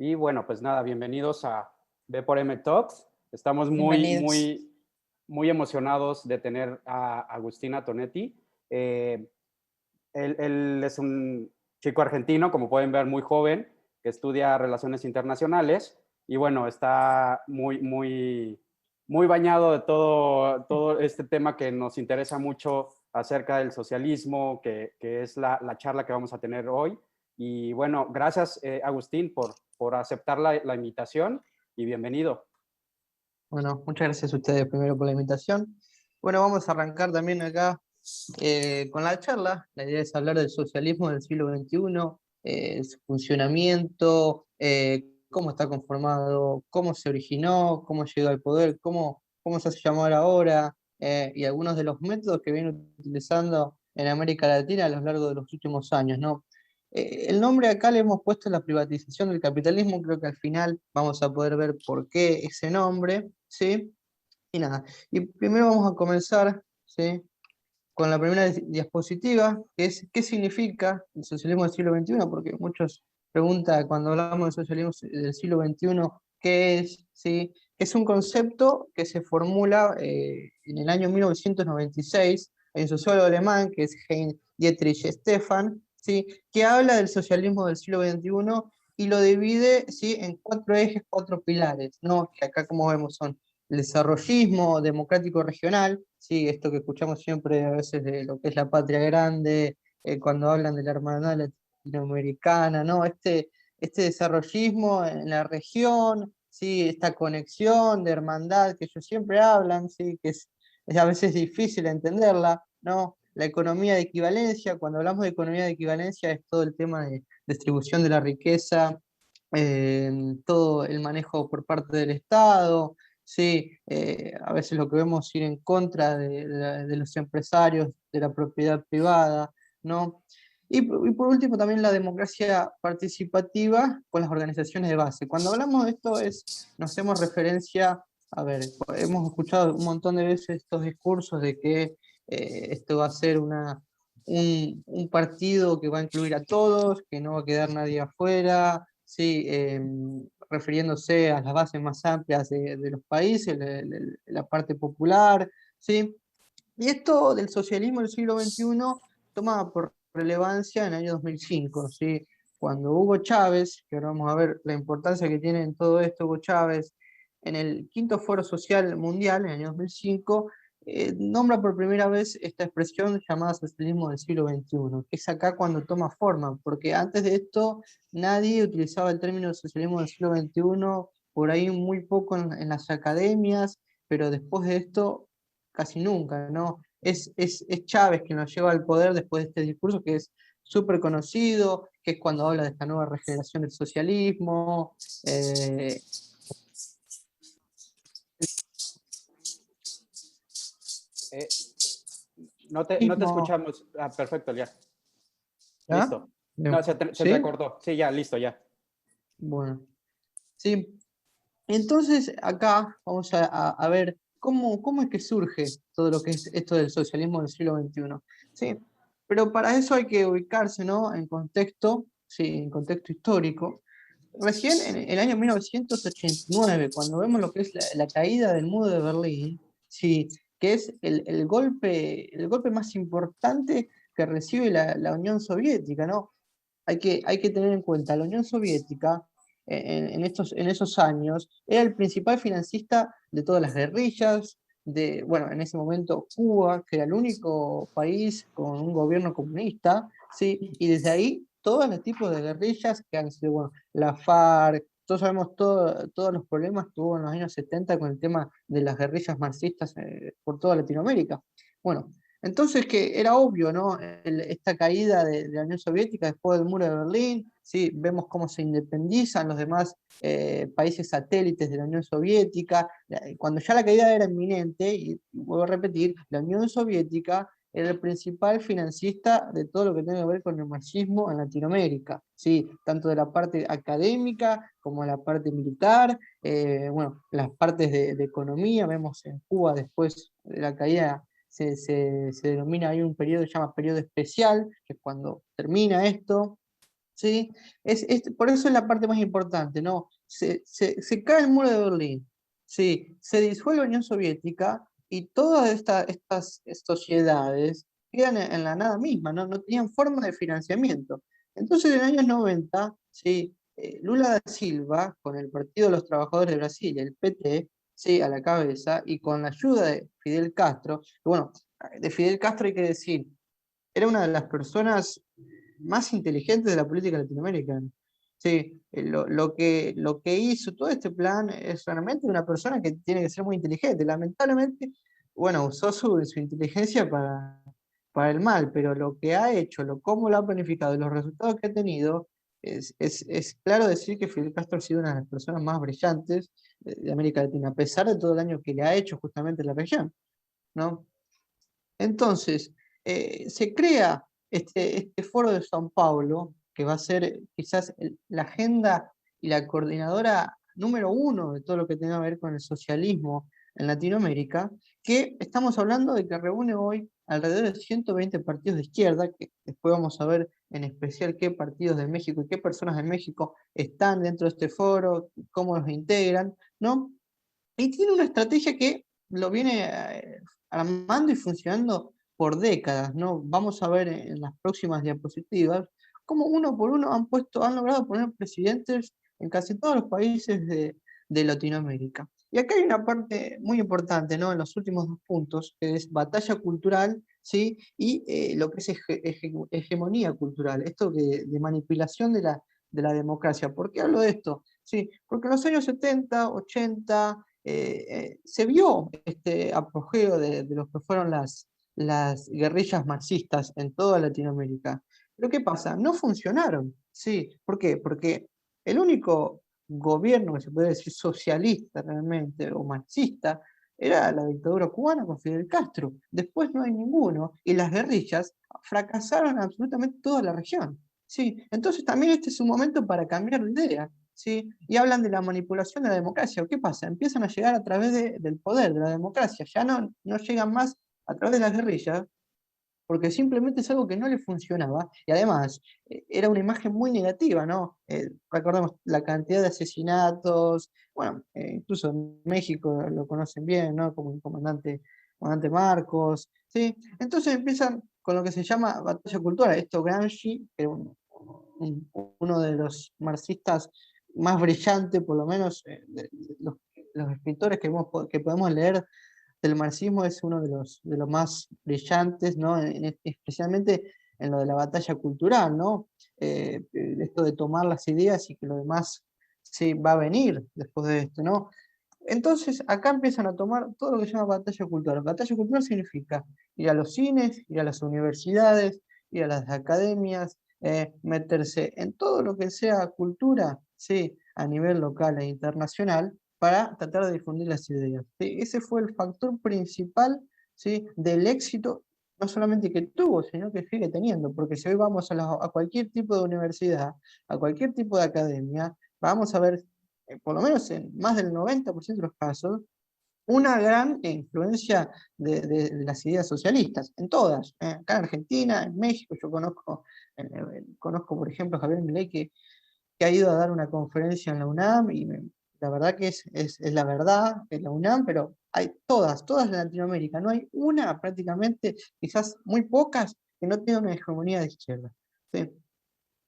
Y bueno, pues nada, bienvenidos a B por M Talks. Estamos Bienvenidos. muy emocionados de tener a Agustina Tonetti. Eh, él es un chico argentino, como pueden ver, muy joven, que estudia relaciones internacionales y bueno, está muy bañado de todo este tema que nos interesa mucho acerca del socialismo, que es la charla que vamos a tener hoy. Y bueno, gracias Agustín por aceptar la invitación y bienvenido. Bueno, muchas gracias a ustedes primero por la invitación. Bueno, vamos a arrancar también acá con la charla. La idea es hablar del socialismo del siglo XXI, su funcionamiento, cómo está conformado, cómo se originó, cómo llegó al poder, cómo se hace llamar ahora, y algunos de los métodos que viene utilizando en América Latina a lo largo de los últimos años, ¿no? El nombre acá le hemos puesto la privatización del capitalismo, creo que al final vamos a poder ver por qué ese nombre, ¿sí? Y nada, y primero vamos a comenzar, ¿sí? Con la primera diapositiva, que es ¿qué significa el socialismo del siglo XXI? Porque muchos preguntan cuando hablamos de socialismo del siglo XXI, ¿qué es? ¿Sí? Es un concepto que se formula en el año 1996. Hay un sociólogo alemán que es Heinz Dietrich Stephan, ¿sí? Que habla del socialismo del siglo XXI y lo divide, ¿sí? En cuatro ejes, cuatro pilares, ¿no? Que acá, como vemos, son el desarrollismo democrático regional, sí, esto que escuchamos siempre a veces de lo que es la patria grande, cuando hablan de la hermandad latinoamericana, ¿no? Este desarrollismo en la región, sí, esta conexión de hermandad que ellos siempre hablan, sí, que es a veces difícil entenderla, ¿no? La economía de equivalencia, cuando hablamos de economía de equivalencia es todo el tema de distribución de la riqueza, todo el manejo por parte del Estado. Sí, a veces lo que vemos es ir en contra de los empresarios, de la propiedad privada, ¿no? Y por último también la democracia participativa con las organizaciones de base. Cuando hablamos de esto nos hacemos referencia, a ver, hemos escuchado un montón de veces estos discursos de que esto va a ser un partido que va a incluir a todos, que no va a quedar nadie afuera, sí, refiriéndose a las bases más amplias de los países, la parte popular, ¿sí? Y esto del socialismo del siglo XXI toma por relevancia en el año 2005, ¿sí? Cuando Hugo Chávez, que ahora vamos a ver la importancia que tiene en todo esto Hugo Chávez, en el quinto Foro Social Mundial, en el año 2005, nombra por primera vez esta expresión llamada socialismo del siglo XXI, que es acá cuando toma forma, porque antes de esto nadie utilizaba el término socialismo del siglo XXI, por ahí muy poco en las academias, pero después de esto casi nunca, ¿no? Es Chávez quien nos lleva al poder después de este discurso que es súper conocido, que es cuando habla de esta nueva regeneración del socialismo. Eh, no te escuchamos. Ah, perfecto, ya. ¿Ya? Listo. No, se ¿Sí? entrecortó. Sí, ya, listo, ya. Bueno, sí. Entonces, acá vamos a ver cómo es que surge todo lo que es esto del socialismo del siglo XXI. ¿Sí? Pero para eso hay que ubicarse, ¿no? En contexto, sí, en contexto histórico. Recién en el año 1989, cuando vemos lo que es la caída del muro de Berlín, sí, que es el golpe más importante que recibe la Unión Soviética, ¿no? Hay que tener en cuenta, la Unión Soviética en esos años era el principal financista de todas las guerrillas, bueno, en ese momento Cuba, que era el único país con un gobierno comunista, ¿sí? Y desde ahí todos los tipos de guerrillas que han sido, bueno, la FARC, todos sabemos todos los problemas que hubo en los años 70 con el tema de las guerrillas marxistas por toda Latinoamérica. Bueno, entonces que era obvio, ¿no? Esta caída de la Unión Soviética después del muro de Berlín, ¿sí? Vemos cómo se independizan los demás países satélites de la Unión Soviética, cuando ya la caída era inminente, y vuelvo a repetir, la Unión Soviética era el principal financista de todo lo que tiene que ver con el marxismo en Latinoamérica, ¿sí? Tanto de la parte académica como de la parte militar, bueno, las partes de economía, vemos en Cuba después de la caída se denomina, hay un periodo que se llama periodo especial, que es cuando termina esto, ¿sí? Por eso es la parte más importante, ¿no? Se cae el muro de Berlín, ¿sí? Se disuelve la Unión Soviética y todas estas sociedades quedan en la nada misma, ¿no? No tenían forma de financiamiento. Entonces, en los años 90, ¿sí? Lula da Silva, con el Partido de los Trabajadores de Brasil, el PT, ¿sí? A la cabeza, y con la ayuda de Fidel Castro, que, bueno, de Fidel Castro hay que decir, era una de las personas más inteligentes de la política latinoamericana. Sí, lo que hizo todo este plan es realmente una persona que tiene que ser muy inteligente. Lamentablemente, bueno, usó su inteligencia para el mal, pero lo que ha hecho, cómo lo ha planificado y los resultados que ha tenido, es claro decir que Fidel Castro ha sido una de las personas más brillantes de América Latina, a pesar de todo el daño que le ha hecho justamente a la región, ¿no? Entonces, se crea este foro de São Paulo, que va a ser quizás la agenda y la coordinadora número uno de todo lo que tenga que ver con el socialismo en Latinoamérica, que estamos hablando de que reúne hoy alrededor de 120 partidos de izquierda, que después vamos a ver en especial qué partidos de México y qué personas de México están dentro de este foro, cómo los integran, ¿no? Y tiene una estrategia que lo viene armando y funcionando por décadas, ¿no? Vamos a ver en las próximas diapositivas cómo uno por uno han logrado poner presidentes en casi todos los países de Latinoamérica. Y acá hay una parte muy importante, ¿no? En los últimos dos puntos, que es batalla cultural, ¿sí? Y lo que es hegemonía cultural, esto de manipulación de la democracia. ¿Por qué hablo de esto? Sí, porque en los años 70, 80, se vio este apogeo de lo que fueron las guerrillas marxistas en toda Latinoamérica. Pero ¿qué pasa? No funcionaron. ¿Sí? ¿Por qué? Porque el único gobierno que se puede decir socialista realmente o marxista era la dictadura cubana con Fidel Castro. Después no hay ninguno y las guerrillas fracasaron en absolutamente toda la región. Sí, entonces también este es un momento para cambiar de idea. ¿Sí? Y hablan de la manipulación de la democracia. ¿Qué pasa? Empiezan a llegar a través del poder, de la democracia. Ya no llegan más a través de las guerrillas, porque simplemente es algo que no le funcionaba. Y además, era una imagen muy negativa, ¿no? Recordemos la cantidad de asesinatos, bueno, incluso en México lo conocen bien, ¿no? Como el comandante Marcos, ¿sí? Entonces empiezan con lo que se llama batalla cultural. Esto Gramsci, que era uno de los marxistas más brillantes, por lo menos los escritores que podemos leer del marxismo, es uno de los más brillantes, ¿no? Especialmente en lo de la batalla cultural, ¿no? Esto de tomar las ideas y que lo demás sí, va a venir después de esto, ¿no? Entonces, acá empiezan a tomar todo lo que se llama batalla cultural. Batalla cultural significa ir a los cines, ir a las universidades, ir a las academias, meterse en todo lo que sea cultura, ¿sí? A nivel local e internacional, para tratar de difundir las ideas. ¿Sí? Ese fue el factor principal, ¿sí? Del éxito, no solamente que tuvo, sino que sigue teniendo, porque si hoy vamos a cualquier tipo de universidad, a cualquier tipo de academia, vamos a ver por lo menos en más del 90% de los casos, una gran influencia de las ideas socialistas, en todas. Acá en Argentina, en México, yo conozco por ejemplo, a Javier Milei, que ha ido a dar una conferencia en la UNAM, y la verdad que es la verdad, es la UNAM, pero hay todas en Latinoamérica, no hay una prácticamente, quizás muy pocas, que no tengan una hegemonía de izquierda. ¿Sí?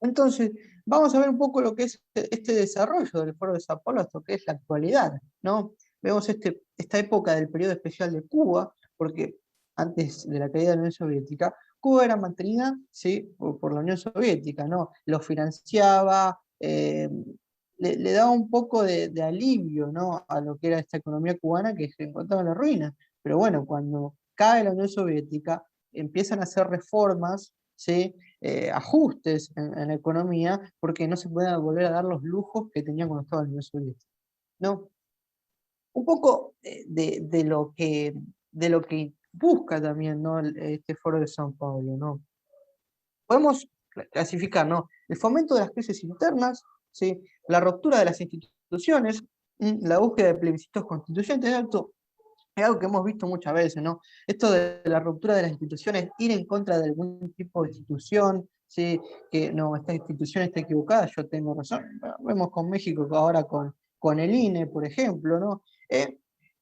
Entonces, vamos a ver un poco lo que es este desarrollo del Foro de Sao Paulo, hasta lo que es la actualidad, ¿no? Vemos esta época del periodo especial de Cuba, porque antes de la caída de la Unión Soviética, Cuba era mantenida, ¿sí? por la Unión Soviética, ¿no? Lo financiaba, le daba un poco de alivio, ¿no? A lo que era esta economía cubana que se encontraba en la ruina. Pero bueno, cuando cae la Unión Soviética, empiezan a hacer reformas, ¿sí? Ajustes en la economía, porque no se pueden volver a dar los lujos que tenían cuando estaba en la Unión Soviética, ¿no? Un poco de lo que busca también, ¿no? Este foro de São Paulo, ¿no? Podemos clasificar, ¿no? El fomento de las crisis internas, ¿sí? La ruptura de las instituciones, la búsqueda de plebiscitos constituyentes, es algo que hemos visto muchas veces, ¿no? Esto de la ruptura de las instituciones, ir en contra de algún tipo de institución, ¿sí? Que no, esta institución está equivocada, yo tengo razón. Bueno, vemos con México ahora con el INE, por ejemplo, ¿no?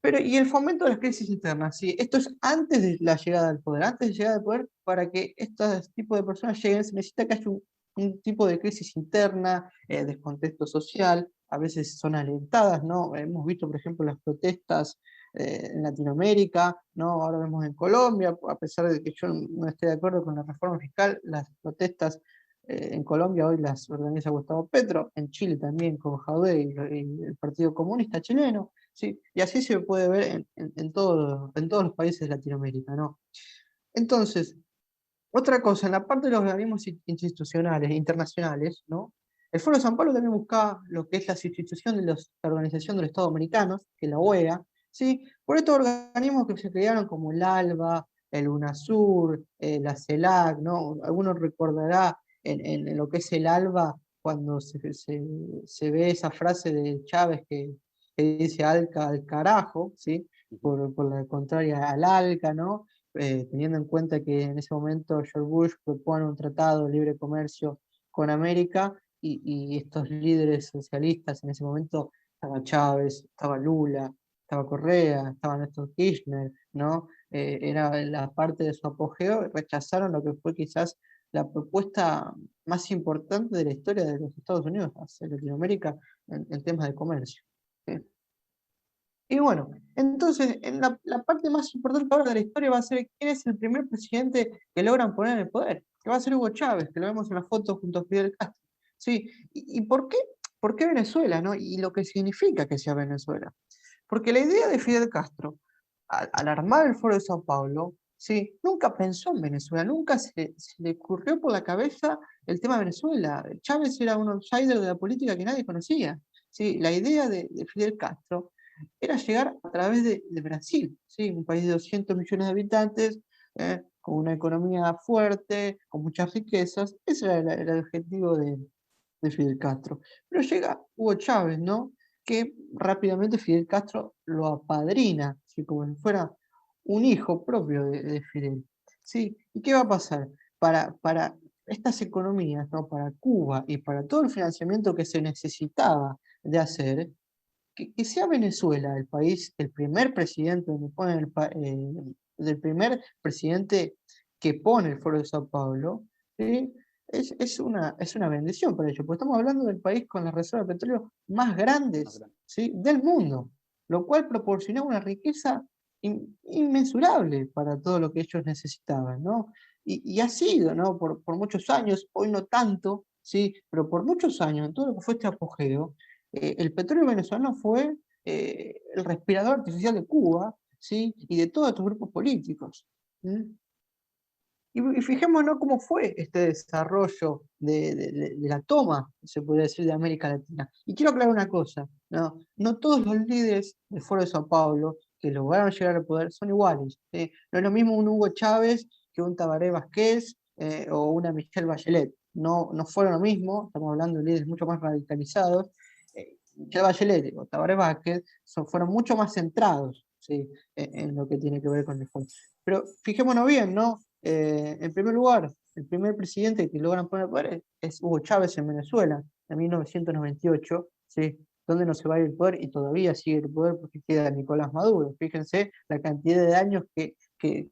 Pero, y el fomento de las crisis internas, ¿sí? Esto es antes de la llegada al poder. Antes de llegar al poder, para que estos tipos de personas lleguen, se necesita que haya un tipo de crisis interna, descontexto social, a veces son alentadas, ¿no? Hemos visto, por ejemplo, las protestas en Latinoamérica, ¿no? Ahora vemos en Colombia, a pesar de que yo no esté de acuerdo con la reforma fiscal, las protestas en Colombia hoy las organiza Gustavo Petro, en Chile también con Jadwe y el Partido Comunista Chileno, ¿sí? Y así se puede ver en todos los países de Latinoamérica, ¿no? Entonces, otra cosa, en la parte de los organismos institucionales, internacionales, ¿no? El Foro de San Pablo también buscaba lo que es la sustitución de la Organización de los Estados Americanos, que es la OEA, ¿sí? Por estos organismos que se crearon como el ALBA, el UNASUR, la CELAC, ¿no? Algunos recordará en lo que es el ALBA, cuando se ve esa frase de Chávez que dice ALCA al carajo, ¿sí? Por la contraria al ALCA, ¿no? Teniendo en cuenta que en ese momento George Bush propone un tratado de libre comercio con América y estos líderes socialistas en ese momento, estaba Chávez, estaba Lula, estaba Correa, estaba Néstor Kirchner, ¿no? Era la parte de su apogeo, rechazaron lo que fue quizás la propuesta más importante de la historia de los Estados Unidos hacia Latinoamérica en temas de comercio. ¿Sí? Y bueno, entonces, en la parte más importante ahora de la historia va a ser quién es el primer presidente que logran poner en el poder, que va a ser Hugo Chávez, que lo vemos en la foto junto a Fidel Castro. Sí, ¿y por qué? ¿Por qué Venezuela, no? Y lo que significa que sea Venezuela. Porque la idea de Fidel Castro, al armar el Foro de Sao Paulo, sí, nunca pensó en Venezuela, nunca se le ocurrió por la cabeza el tema de Venezuela. Chávez era un outsider de la política que nadie conocía. Sí, la idea de Fidel Castro era llegar a través de Brasil, ¿sí? Un país de 200 millones de habitantes, con una economía fuerte, con muchas riquezas. Ese era el objetivo de Fidel Castro. Pero llega Hugo Chávez, ¿no? Que rápidamente Fidel Castro lo apadrina, ¿sí? Como si fuera un hijo propio de Fidel. ¿Sí? ¿Y qué va a pasar? Para estas economías, ¿no? Para Cuba y para todo el financiamiento que se necesitaba de hacer, que sea Venezuela el país, el primer presidente donde pone el primer presidente que pone el Foro de Sao Paulo, ¿sí? Es una bendición para ellos, porque estamos hablando del país con las reservas de petróleo más grandes, ¿sí? Del mundo, lo cual proporciona una riqueza inmensurable para todo lo que ellos necesitaban, ¿no? Y ha sido, ¿no? Por muchos años, hoy no tanto, ¿sí? Pero por muchos años, en todo lo que fue este apogeo, el petróleo venezolano fue el respirador artificial de Cuba, ¿sí? Y de todos estos grupos políticos. ¿Sí? Y fijémonos cómo fue este desarrollo de la toma, se podría decir, de América Latina. Y quiero aclarar una cosa, ¿no? No todos los líderes del Foro de Sao Paulo que lograron llegar al poder son iguales. ¿Sí? No es lo mismo un Hugo Chávez que un Tabaré Vázquez o una Michelle Bachelet. No, no fueron lo mismo, estamos hablando de líderes mucho más radicalizados. Michelle Bachelet o Tabaré Vázquez fueron mucho más centrados, ¿sí? En lo que tiene que ver con el fondo. Pero fijémonos bien, ¿no? En primer lugar, el primer presidente que logran poner poder es Hugo Chávez en Venezuela, en 1998, ¿sí? Donde no se va a ir el poder y todavía sigue el poder porque queda Nicolás Maduro. Fíjense la cantidad de años que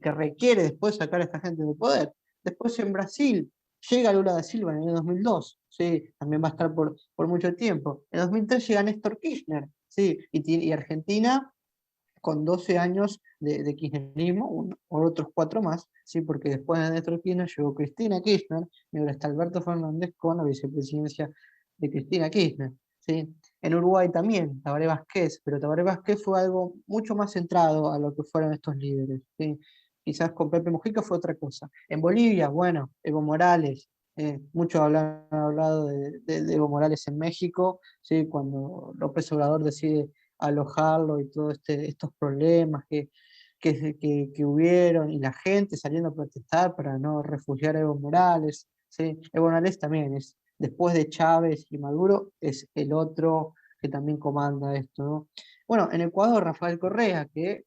requiere después sacar a esta gente del poder. Después en Brasil llega Lula da Silva en el 2002, ¿sí? También va a estar por mucho tiempo. En 2003 llega Néstor Kirchner, ¿sí? Y Argentina con 12 años de kirchnerismo, o otros 4 más, ¿sí? Porque después de Néstor Kirchner llegó Cristina Kirchner, y ahora está Alberto Fernández con la vicepresidencia de Cristina Kirchner. ¿Sí? En Uruguay también, Tabaré Vázquez, pero Tabaré Vázquez fue algo mucho más centrado a lo que fueron estos líderes. ¿Sí? Quizás con Pepe Mujica fue otra cosa. En Bolivia, bueno, Evo Morales, muchos han hablado de Evo Morales en México, ¿sí? Cuando López Obrador decide alojarlo y todos estos problemas que hubieron y la gente saliendo a protestar para no refugiar a Evo Morales. ¿Sí? Evo Morales también es, después de Chávez y Maduro, es el otro que también comanda esto, ¿no? Bueno, en Ecuador, Rafael Correa, que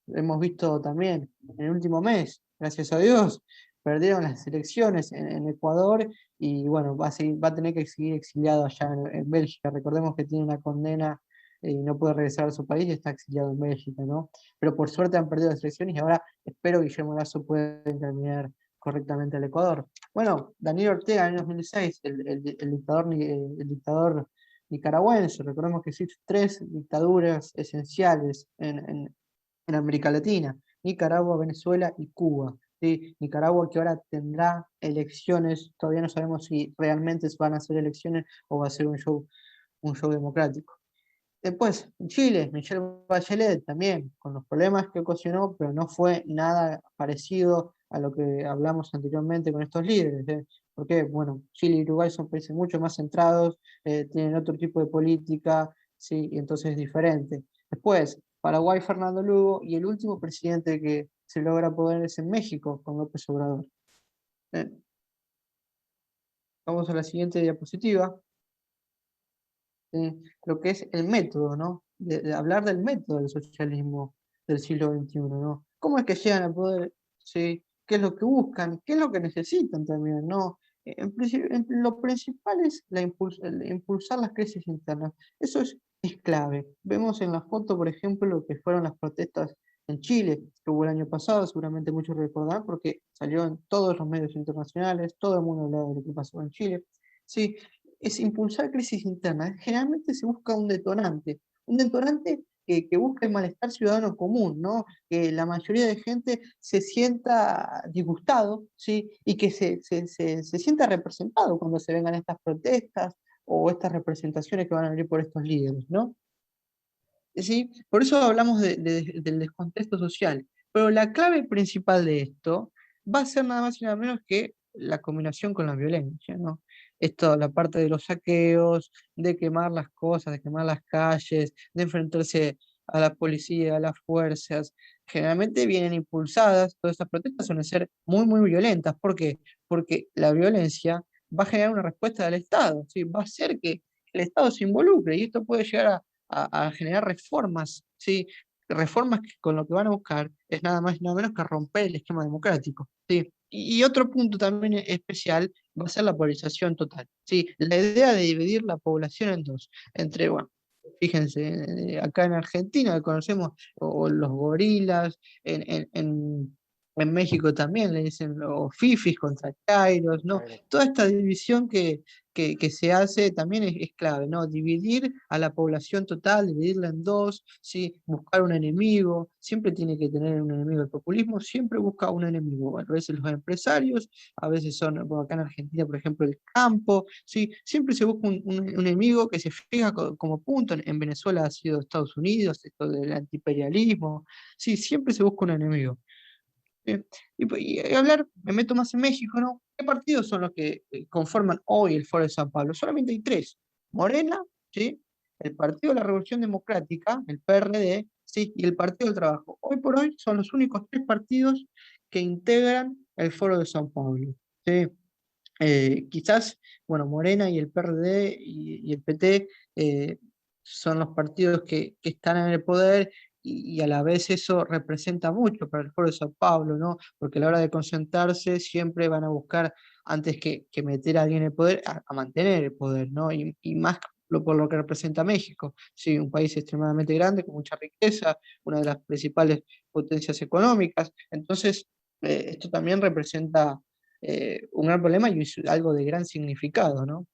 hemos visto también en el último mes, gracias a Dios, perdieron las elecciones en Ecuador y bueno, va a tener que seguir exiliado allá en Bélgica. Recordemos que tiene una condena y no puede regresar a su país y está exiliado en Bélgica, ¿no? Pero por suerte han perdido las elecciones y ahora espero que Guillermo Lasso pueda terminar correctamente al Ecuador. Bueno, Daniel Ortega en el 2006, el dictador nicaragüense, recordemos que existen tres dictaduras esenciales en América Latina: Nicaragua, Venezuela y Cuba. ¿Sí? Nicaragua, que ahora tendrá elecciones, todavía no sabemos si realmente van a ser elecciones o va a ser un show democrático. Después, Chile, Michelle Bachelet también, con los problemas que ocasionó, pero no fue nada parecido a lo que hablamos anteriormente con estos líderes. Porque, bueno, Chile y Uruguay son países mucho más centrados, tienen otro tipo de política, ¿sí? Y entonces es diferente. Después, Paraguay, Fernando Lugo, y el último presidente que se logra poder es en México, con López Obrador. Eh, Vamos a la siguiente diapositiva. Lo que es el método, ¿no? De hablar del método del socialismo del siglo XXI, ¿no? ¿Cómo es que llegan al poder? ¿Sí? ¿Qué es lo que buscan? ¿Qué es lo que necesitan también, ¿no? Lo principal es el impulsar las crisis internas. Eso es clave. Vemos en la foto, por ejemplo, lo que fueron las protestas en Chile, que hubo el año pasado, seguramente muchos recordarán, porque salió en todos los medios internacionales, todo el mundo hablaba de lo que pasó en Chile. Sí, es impulsar crisis internas. Generalmente se busca un detonante que busca el malestar ciudadano común, ¿no? Que la mayoría de gente se sienta disgustado, ¿sí? Y que se sienta representado cuando se vengan estas protestas o estas representaciones que van a venir por estos líderes, ¿no? ¿Sí? Por eso hablamos del descontexto social. Pero la clave principal de esto va a ser nada más y nada menos que la combinación con la violencia, ¿no? Esto, la parte de los saqueos, de quemar las cosas, de quemar las calles, de enfrentarse a la policía, a las fuerzas. Generalmente vienen impulsadas, todas estas protestas suelen ser muy, muy violentas. ¿Por qué? Porque la violencia va a generar una respuesta del Estado, ¿sí? Va a hacer que el Estado se involucre y esto puede llegar a generar reformas, ¿sí? Reformas que con lo que van a buscar es nada más y nada menos que romper el esquema democrático, ¿sí? Y otro punto también especial va a ser la polarización total, ¿sí? La idea de dividir la población en dos, entre, bueno, fíjense, acá en Argentina conocemos o los gorilas, en México también le dicen los fifis contra chairos, ¿no? Cairo. Toda esta división que se hace también es clave, ¿no? Dividir a la población total, dividirla en dos, ¿sí? Buscar un enemigo, siempre tiene que tener un enemigo. El populismo siempre busca un enemigo. A veces los empresarios, a veces son, bueno, acá en Argentina, por ejemplo, el campo, ¿sí? Siempre se busca un enemigo que se fija como punto. En Venezuela ha sido Estados Unidos, esto del antiimperialismo, sí, siempre se busca un enemigo. Y hablar, me meto más en México, ¿no? ¿Qué partidos son los que conforman hoy el Foro de San Pablo? Solamente hay tres: Morena, ¿sí? El Partido de la Revolución Democrática, el PRD, ¿sí? Y el Partido del Trabajo. Hoy por hoy son los únicos tres partidos que integran el Foro de San Pablo, ¿sí? Quizás, bueno, Morena y el PRD y el PT son los partidos que están en el poder y a la vez eso representa mucho para el Foro de Sao Paulo, ¿no? Porque a la hora de concentrarse siempre van a buscar, antes que meter a alguien en el poder, a mantener el poder, ¿no? Y más por lo que representa México, sí, un país extremadamente grande, con mucha riqueza, una de las principales potencias económicas. Entonces, esto también representa un gran problema y es algo de gran significado, ¿no?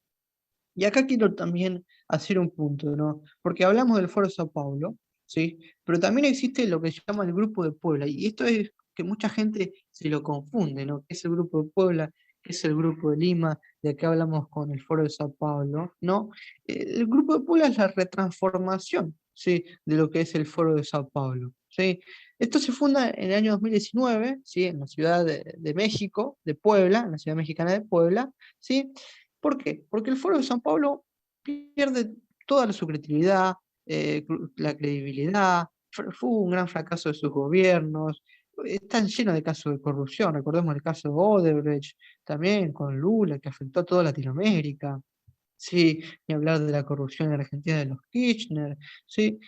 Y acá quiero también hacer un punto, ¿no? Porque hablamos del Foro de Sao Paulo, ¿sí? Pero también existe lo que se llama el Grupo de Puebla, y esto es que mucha gente se lo confunde, ¿no? ¿Qué es el Grupo de Puebla? ¿Qué es el Grupo de Lima? De acá hablamos con el Foro de Sao Paulo, ¿no? El Grupo de Puebla es la retransformación, ¿sí? De lo que es el Foro de Sao Paulo, ¿sí? Esto se funda en el año 2019, ¿sí? En la ciudad de México, de Puebla, en la ciudad mexicana de Puebla, ¿sí? ¿Por qué? Porque el Foro de San Pablo pierde toda su creatividad, la credibilidad, fue un gran fracaso de sus gobiernos, están llenos de casos de corrupción. Recordemos el caso de Odebrecht, también con Lula, que afectó a toda Latinoamérica. Sí, ni hablar de la corrupción en Argentina de los Kirchner, sí.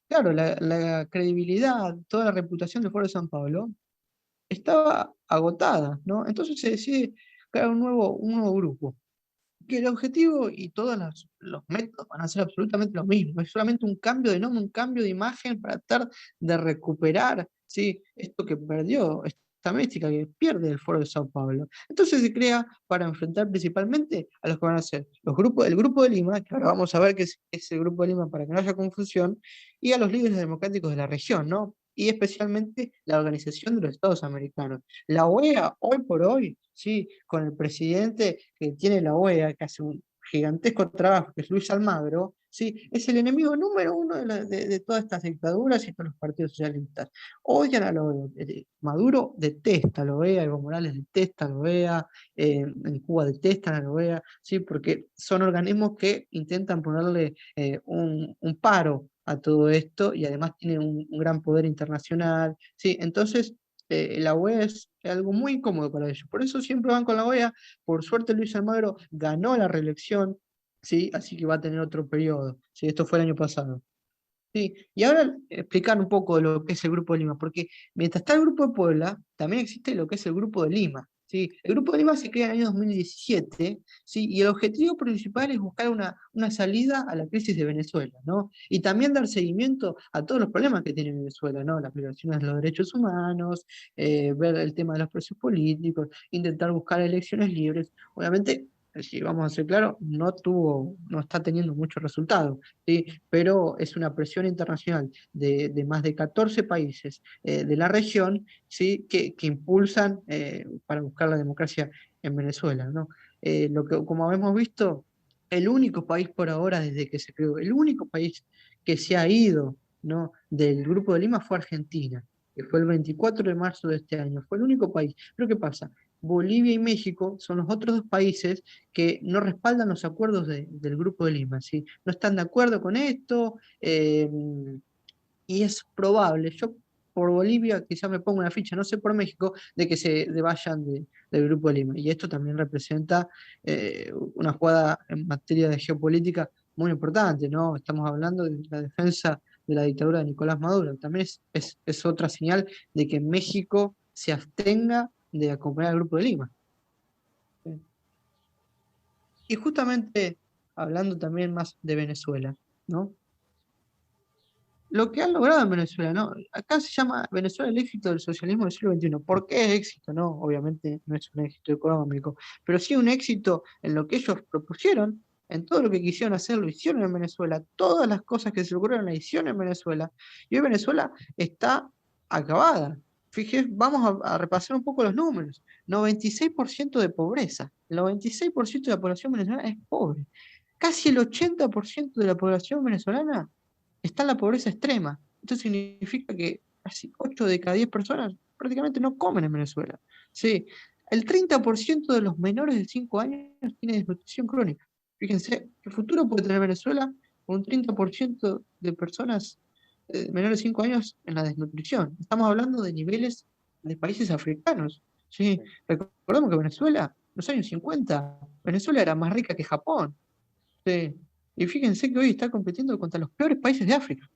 Claro, la credibilidad, toda la reputación del Foro de San Pablo estaba agotada, ¿no? Entonces se decide crear un nuevo grupo, que el objetivo y todos los métodos van a ser absolutamente lo mismo. Es solamente un cambio de nombre, un cambio de imagen para tratar de recuperar, ¿sí? Esto que perdió, esta mística que pierde el Foro de Sao Paulo. Entonces se crea para enfrentar principalmente a los que van a ser el Grupo de Lima, que ahora vamos a ver qué es el Grupo de Lima para que no haya confusión, y a los líderes democráticos de la región, ¿no? Y especialmente la Organización de los Estados Americanos. La OEA, hoy por hoy, sí, con el presidente que tiene la OEA, que hace un gigantesco trabajo, que es Luis Almagro, sí, es el enemigo número uno de todas estas dictaduras y todos los partidos socialistas. Odian a la OEA. Maduro detesta a la OEA, Evo Morales detesta a la OEA, en Cuba detestan a la OEA, sí, porque son organismos que intentan ponerle un paro a todo esto y además tienen un gran poder internacional, sí, entonces la OEA es algo muy incómodo para ellos. Por eso siempre van con la OEA. Por suerte Luis Almagro ganó la reelección, ¿sí? Así que va a tener otro periodo. ¿Sí? Esto fue el año pasado. Sí, y ahora explicar un poco lo que es el Grupo de Lima, porque mientras está el Grupo de Puebla, también existe lo que es el Grupo de Lima. ¿Sí? El Grupo de Lima se crea en el año 2017, ¿sí? Y el objetivo principal es buscar una salida a la crisis de Venezuela, ¿no? Y también dar seguimiento a todos los problemas que tiene Venezuela, ¿no? Las violaciones de los derechos humanos, ver el tema de los presos políticos, intentar buscar elecciones libres. Obviamente, si vamos a ser claros, no está teniendo muchos resultados, ¿sí? Pero es una presión internacional de más de 14 países de la región, ¿sí? Que impulsan para buscar la democracia en Venezuela, ¿no? Como hemos visto, el único país por ahora, desde que se creó, el único país que se ha ido, ¿no? Del Grupo de Lima fue Argentina, que fue el 24 de marzo de este año, fue el único país. Pero ¿qué pasa? Bolivia y México son los otros dos países que no respaldan los acuerdos del Grupo de Lima, ¿sí? No están de acuerdo con esto, y es probable, yo por Bolivia quizá me pongo una ficha, no sé por México, de que vayan del Grupo de Lima. Y esto también representa una jugada en materia de geopolítica muy importante, ¿no? Estamos hablando de la defensa de la dictadura de Nicolás Maduro. También es otra señal de que México se abstenga de acompañar al Grupo de Lima. ¿Sí? Y justamente hablando también más de Venezuela, ¿no? Lo que han logrado en Venezuela, ¿no? Acá se llama Venezuela el éxito del socialismo del siglo XXI. ¿Por qué es éxito? No, obviamente no es un éxito económico, pero sí un éxito en lo que ellos propusieron, en todo lo que quisieron hacer, lo hicieron en Venezuela, todas las cosas que se ocurrieron la hicieron en Venezuela, y hoy Venezuela está acabada. Fíjense, vamos a repasar un poco los números. 96% de pobreza, el 96% de la población venezolana es pobre. Casi el 80% de la población venezolana está en la pobreza extrema. Esto significa que casi 8 de cada 10 personas prácticamente no comen en Venezuela. Sí, el 30% de los menores de 5 años tiene desnutrición crónica. Fíjense, ¿qué futuro puede tener Venezuela con un 30% de personas menores de 5 años en la desnutrición? Estamos hablando de niveles de países africanos. ¿Sí? Sí. Recordemos que Venezuela, en los años 50, Venezuela era más rica que Japón. Sí. Y fíjense que hoy está compitiendo contra los peores países de África.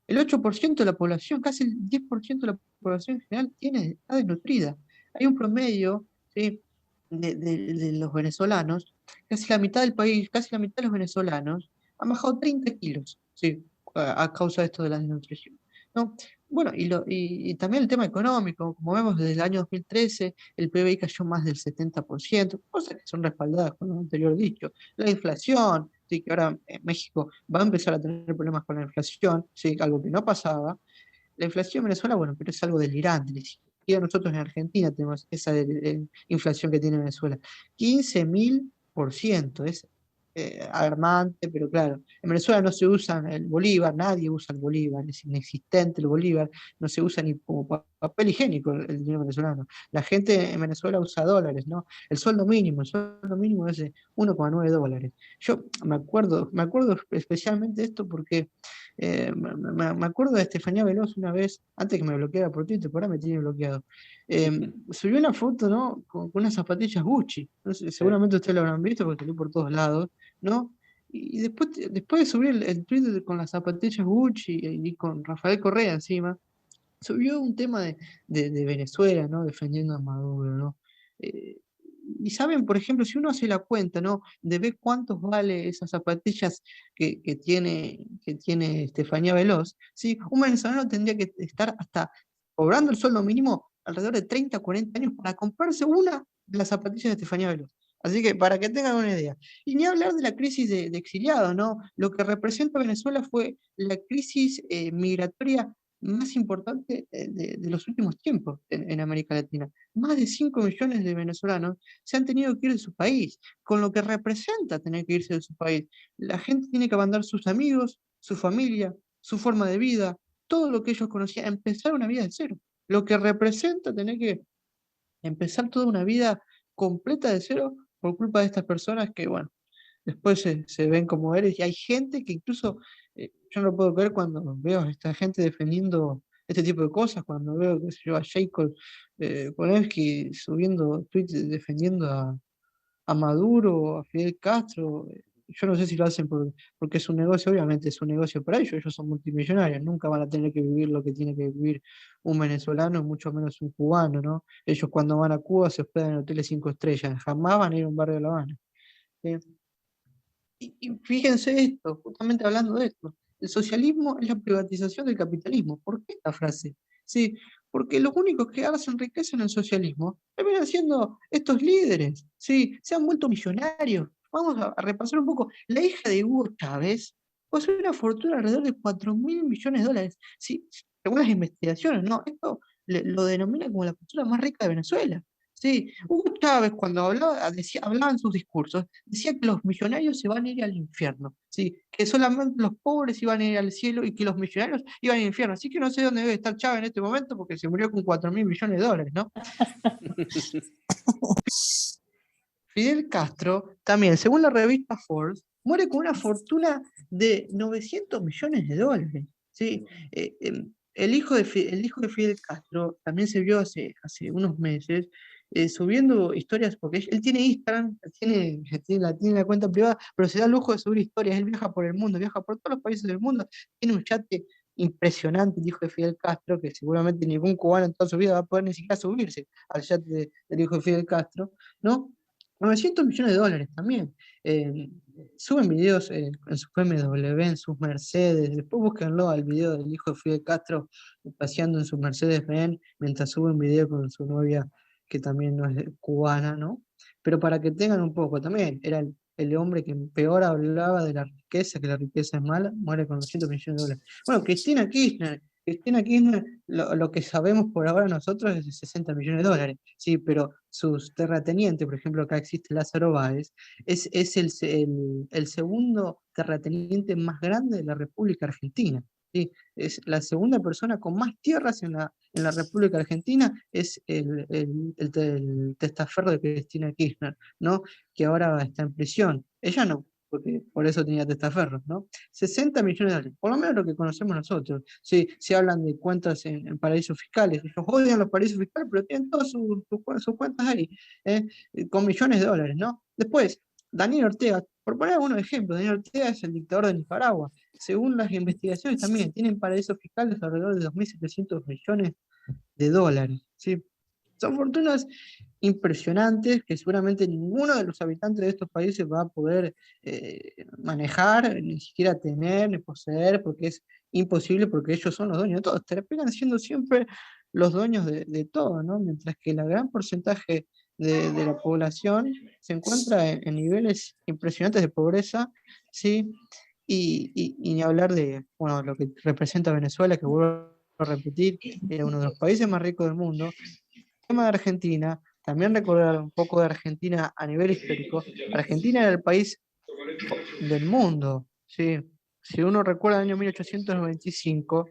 El 8% de la población, casi el 10% de la población en general, está desnutrida. Hay un promedio, ¿sí? de los venezolanos, casi la mitad del país, casi la mitad de los venezolanos han bajado 30 kilos, ¿sí? A causa de esto de la desnutrición, ¿no? Bueno, y también el tema económico, como vemos desde el año 2013, el PBI cayó más del 70%, cosas que son respaldadas con lo anterior dicho. La inflación, sí, que ahora México va a empezar a tener problemas con la inflación, sí, algo que no pasaba. La inflación en Venezuela, bueno, pero es algo delirante. Ni siquiera nosotros en Argentina tenemos esa inflación que tiene Venezuela. 15.000%. Es alarmante, pero claro, en Venezuela no se usa el bolívar, nadie usa el bolívar, es inexistente el bolívar, no se usa ni como papel higiénico el dinero venezolano. La gente en Venezuela usa dólares, ¿no? El sueldo mínimo es de 1,9 dólares. Yo me acuerdo especialmente de esto porque me acuerdo de Estefanía Veloz una vez, antes que me bloqueara por Twitter, por ahora me tiene bloqueado. Subió una foto, ¿no? Con unas zapatillas Gucci. No sé, Sí. seguramente ustedes lo habrán visto porque salió por todos lados, ¿no? Y después de subir el tweet con las zapatillas Gucci y con Rafael Correa encima, subió un tema de Venezuela, ¿no? Defendiendo a Maduro, ¿no? Eh, y saben, por ejemplo, si uno hace la cuenta, ¿no? De ver cuántos vale esas zapatillas que tiene Estefanía Veloz, ¿sí? Un venezolano tendría que estar hasta cobrando el sueldo mínimo alrededor de 30 40 años para comprarse una de las zapatillas de Estefanía Veloz. Así que para que tengan una idea. Y ni hablar de la crisis de exiliados, ¿no? Lo que representa Venezuela fue la crisis migratoria más importante de los últimos tiempos en América Latina. Más de 5 millones de venezolanos se han tenido que ir de su país, con lo que representa tener que irse de su país. La gente tiene que abandonar sus amigos, su familia, su forma de vida, todo lo que ellos conocían, empezar una vida de cero. Lo que representa tener que empezar toda una vida completa de cero por culpa de estas personas que, bueno, después se ven como eres. Y hay gente que incluso, yo no lo puedo creer cuando veo a esta gente defendiendo este tipo de cosas, cuando veo, qué sé yo, a Jacob Polensky subiendo tweets defendiendo a Maduro, a Fidel Castro. Yo no sé si lo hacen porque es un negocio, obviamente es un negocio para ellos son multimillonarios, nunca van a tener que vivir lo que tiene que vivir un venezolano, mucho menos un cubano, ¿no? Ellos cuando van a Cuba se hospedan en hoteles 5 estrellas, jamás van a ir a un barrio de La Habana. ¿Sí? Y fíjense esto, justamente hablando de esto, el socialismo es la privatización del capitalismo. ¿Por qué esta frase? Sí, porque los únicos que hacen riqueza en el socialismo terminan siendo estos líderes, sí, se han vuelto millonarios. Vamos a repasar un poco. La hija de Hugo Chávez posee una fortuna alrededor de 4.000 millones de dólares. Sí, según las investigaciones, ¿no? Esto lo denomina como la fortuna más rica de Venezuela. Sí, Hugo Chávez cuando hablaba en sus discursos, decía que los millonarios se van a ir al infierno, sí, que solamente los pobres iban a ir al cielo y que los millonarios iban al infierno. Así que no sé dónde debe estar Chávez en este momento porque se murió con 4.000 millones de dólares, ¿no? Fidel Castro, también, según la revista Forbes, muere con una fortuna de 900 millones de dólares. ¿Sí? El hijo de Fidel Castro también se vio hace unos meses subiendo historias, porque él tiene Instagram, tiene la cuenta privada, pero se da el lujo de subir historias. Él viaja por el mundo, viaja por todos los países del mundo, tiene un yate impresionante, el hijo de Fidel Castro, que seguramente ningún cubano en toda su vida va a poder ni siquiera subirse al yate del hijo de Fidel Castro, ¿no? 900 millones de dólares también. Eh, Suben videos en sus BMW, en sus Mercedes. Después búsquenlo al video del hijo de Fidel Castro paseando en su Mercedes-Benz mientras sube un video con su novia que también no es cubana, ¿no? Pero para que tengan un poco también, era el hombre que peor hablaba de la riqueza, que la riqueza es mala, muere con 200 millones de dólares. Bueno, Cristina Kirchner, lo que sabemos por ahora nosotros es de 60 millones de dólares, sí, pero sus terratenientes, por ejemplo, acá existe Lázaro Báez, es el segundo terrateniente más grande de la República Argentina. ¿Sí? Es la segunda persona con más tierras en la República Argentina, es el testaferro de Cristina Kirchner, ¿no? Que ahora está en prisión. Ella no, porque por eso tenía testaferros, ¿no? 60 millones de dólares, por lo menos lo que conocemos nosotros. Sí, se hablan de cuentas en paraísos fiscales. Ellos odian los paraísos fiscales, pero tienen todas sus cuentas ahí, ¿eh? Con millones de dólares, ¿no? Después, Daniel Ortega, por poner algunos ejemplos, Daniel Ortega es el dictador de Nicaragua. Según las investigaciones también, tienen paraísos fiscales alrededor de 2.700 millones de dólares, ¿sí? Son fortunas impresionantes que seguramente ninguno de los habitantes de estos países va a poder manejar, ni siquiera tener, ni poseer, porque es imposible, porque ellos son los dueños de todo. Terminan siendo siempre los dueños de todo, ¿no? Mientras que el gran porcentaje de la población se encuentra en niveles impresionantes de pobreza, ¿sí? Y ni hablar de, bueno, lo que representa Venezuela, que vuelvo a repetir, era uno de los países más ricos del mundo. El tema de Argentina, también recordar un poco de Argentina a nivel histórico. Argentina era el país del mundo, ¿sí? Si uno recuerda el año 1895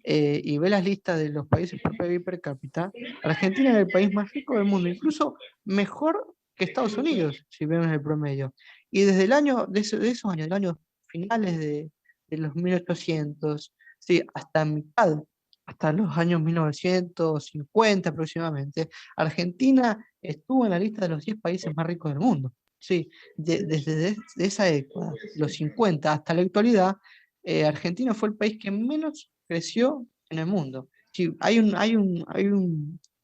y ve las listas de los países por PIB per cápita, Argentina era el país más rico del mundo, incluso mejor que Estados Unidos, si vemos el promedio. Y desde el año, de esos años, de los años finales de los 1800, sí, hasta mitad, hasta los años 1950 aproximadamente, Argentina estuvo en la lista de los 10 países más ricos del mundo. Sí, desde esa época, los 50 hasta la actualidad, Argentina fue el país que menos creció en el mundo. sí,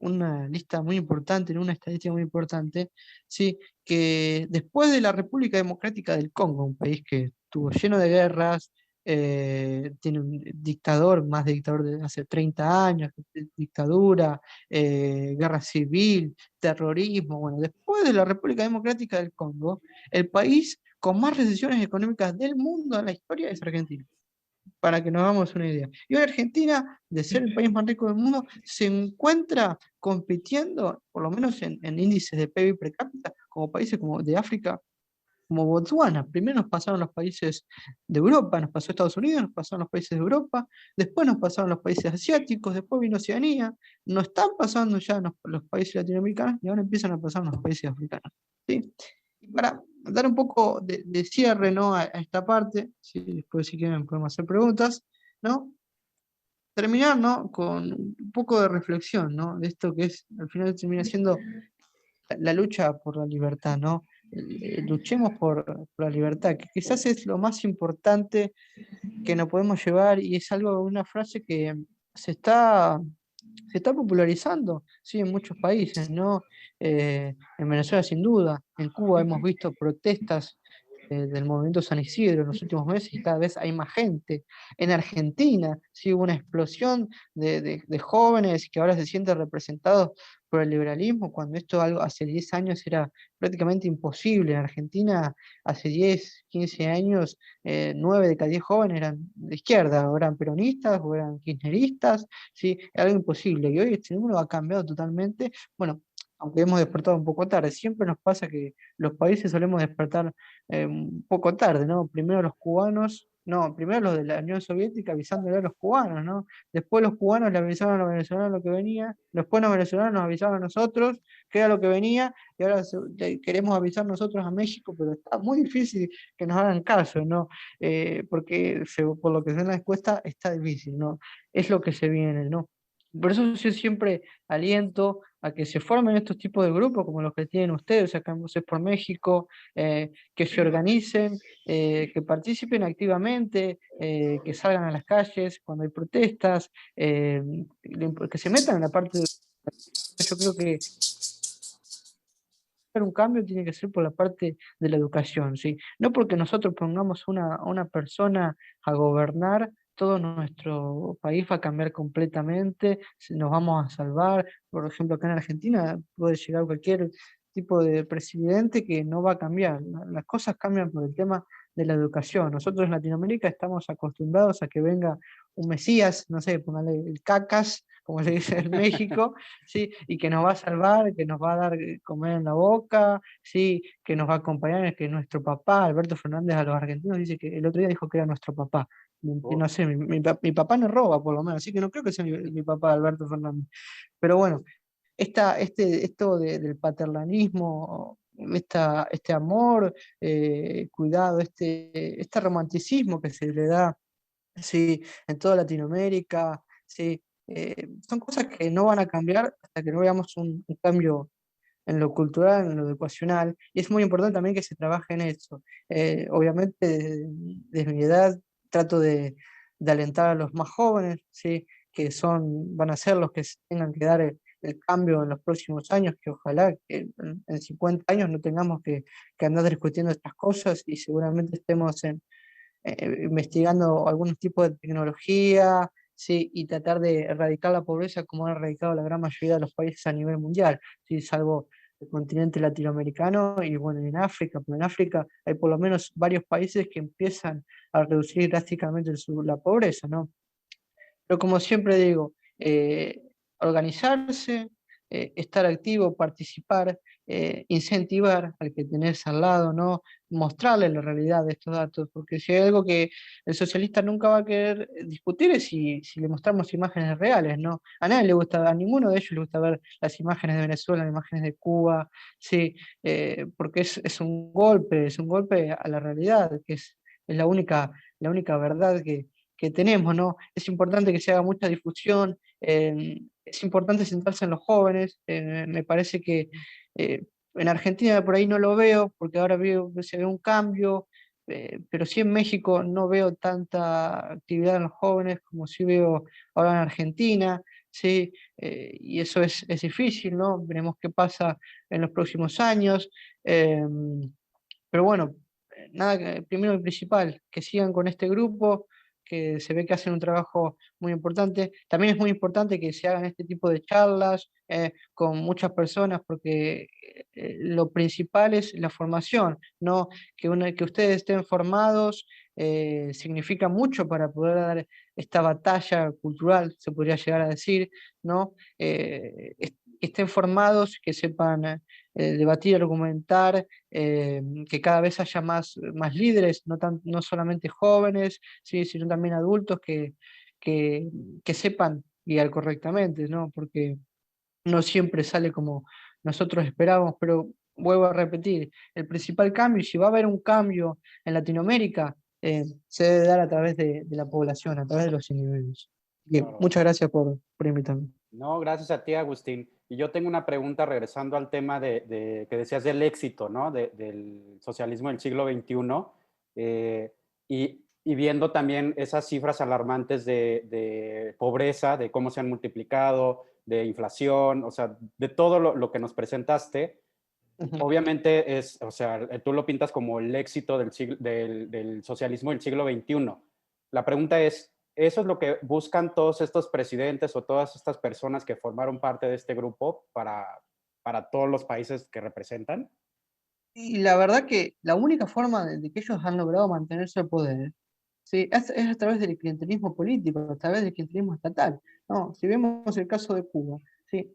una lista muy importante, una estadística muy importante, sí, que después de la República Democrática del Congo, un país que estuvo lleno de guerras, tiene un dictador, más de dictador de hace 30 años, dictadura, guerra civil, terrorismo, bueno, después de la República Democrática del Congo, el país con más recesiones económicas del mundo en la historia es Argentina, para que nos hagamos una idea. Y hoy Argentina, de ser el país más rico del mundo, se encuentra compitiendo, por lo menos en índices de PIB per cápita, como países como de África, como Botswana. Primero nos pasaron los países de Europa, nos pasó Estados Unidos, nos pasaron los países de Europa, después nos pasaron los países asiáticos, después vino Oceanía, nos están pasando ya los países latinoamericanos y ahora empiezan a pasar los países africanos. ¿Sí? Y para dar un poco de cierre, ¿no? a esta parte, ¿sí? Después si quieren podemos hacer preguntas, ¿no? Terminar, ¿no? Con un poco de reflexión, ¿no? De esto que es, al final termina siendo la lucha por la libertad, ¿no? Luchemos por la libertad, que quizás es lo más importante que nos podemos llevar y es algo, una frase que se está, se está popularizando, sí, en muchos países, ¿no? En Venezuela sin duda, en Cuba hemos visto protestas del movimiento San Isidro en los últimos meses y cada vez hay más gente. En Argentina, sí, hubo una explosión de jóvenes que ahora se sienten representados por el liberalismo, cuando esto algo hace 10 años era prácticamente imposible. En Argentina, hace 10 15 años, 9 de cada 10 jóvenes eran de izquierda, o eran peronistas, o eran kirchneristas, ¿sí? Era algo imposible. Y hoy este número ha cambiado totalmente. Bueno, aunque hemos despertado un poco tarde, siempre nos pasa que los países solemos despertar un poco tarde, ¿no? Primero los cubanos, no, primero los de la Unión Soviética avisándole a los cubanos, ¿no? Después los cubanos le avisaban a los venezolanos lo que venía, después los venezolanos nos avisaban a nosotros qué era lo que venía, y ahora queremos avisar nosotros a México, pero está muy difícil que nos hagan caso, ¿no? Porque por lo que se en la encuesta está difícil, ¿no? Es lo que se viene, ¿no? Por eso yo siempre aliento a que se formen estos tipos de grupos como los que tienen ustedes, acá en Voces por México, que se organicen, que participen activamente, que salgan a las calles cuando hay protestas, que se metan en la parte de... Yo creo que un cambio tiene que ser por la parte de la educación, ¿sí? No porque nosotros pongamos a una persona a gobernar, todo nuestro país va a cambiar completamente, nos vamos a salvar. Por ejemplo, acá en Argentina puede llegar cualquier tipo de presidente que no va a cambiar. Las cosas cambian por el tema de la educación. Nosotros en Latinoamérica estamos acostumbrados a que venga un Mesías, no sé, póngale el cacas, como se dice en México, ¿sí? Y que nos va a salvar, que nos va a dar comer en la boca, ¿sí? Que nos va a acompañar, que nuestro papá, Alberto Fernández, a los argentinos dice que el otro día dijo que era nuestro papá. Y Oh, no sé, mi papá no roba, por lo menos, así que no creo que sea mi papá, Alberto Fernández. Pero bueno, esto del paternalismo, este amor, cuidado, este romanticismo que se le da, sí, en toda Latinoamérica, sí, son cosas que no van a cambiar hasta que no veamos un cambio en lo cultural, en lo educacional, y es muy importante también que se trabaje en eso. Obviamente, desde mi edad trato de alentar a los más jóvenes, ¿sí? Que van a ser los que tengan que dar el cambio en los próximos años, que ojalá que en 50 años no tengamos que andar discutiendo estas cosas y seguramente estemos investigando algunos tipos de tecnología, ¿sí? Y tratar de erradicar la pobreza como han erradicado la gran mayoría de los países a nivel mundial, ¿sí? Salvo el continente latinoamericano y bueno, en África, pero en África hay por lo menos varios países que empiezan a reducir drásticamente la pobreza, ¿no? Pero como siempre digo, organizarse, estar activo, participar, incentivar al que tenés al lado, ¿no? Mostrarle la realidad de estos datos, porque si hay algo que el socialista nunca va a querer discutir es si le mostramos imágenes reales, ¿no? A nadie le gusta, a ninguno de ellos le gusta ver las imágenes de Venezuela, las imágenes de Cuba, sí, porque es un golpe a la realidad, es la única verdad que tenemos, ¿no? Es importante que se haga mucha difusión, es importante centrarse en los jóvenes, me parece que en Argentina por ahí no lo veo, porque ahora se ve un cambio, pero sí en México no veo tanta actividad en los jóvenes como sí veo ahora en Argentina. ¿sí? Y eso es difícil, ¿no? Veremos qué pasa en los próximos años. Pero bueno, nada, primero y principal, que sigan con este grupo, que se ve que hacen un trabajo muy importante. También es muy importante que se hagan este tipo de charlas con muchas personas, porque lo principal es la formación, ¿no? Que ustedes estén formados significa mucho para poder dar esta batalla cultural, se podría llegar a decir, ¿no? Que estén formados, que sepan debatir, argumentar, que cada vez haya más líderes, no solamente jóvenes, ¿sí? Sino también adultos que, que sepan guiar correctamente, ¿no? Porque no siempre sale como nosotros esperábamos, pero vuelvo a repetir, el principal cambio, y si va a haber un cambio en Latinoamérica, se debe dar a través de la población, a través de los individuos. Bien, Claro. muchas gracias por invitarme. No, gracias a ti, Agustín. Y yo tengo una pregunta regresando al tema que decías del éxito, ¿no? Del socialismo del siglo XXI, y viendo también esas cifras alarmantes de pobreza, de cómo se han multiplicado, de inflación, o sea, de todo lo que nos presentaste. Ujú. Obviamente o sea, tú lo pintas como el éxito del socialismo del siglo XXI. La pregunta es, ¿eso es lo que buscan todos estos presidentes o todas estas personas que formaron parte de este grupo para todos los países que representan? Y la verdad que la única forma de que ellos han logrado mantenerse al poder, ¿sí? Es a través del clientelismo político, a través del clientelismo estatal. ¿No? Si vemos el caso de Cuba, ¿sí?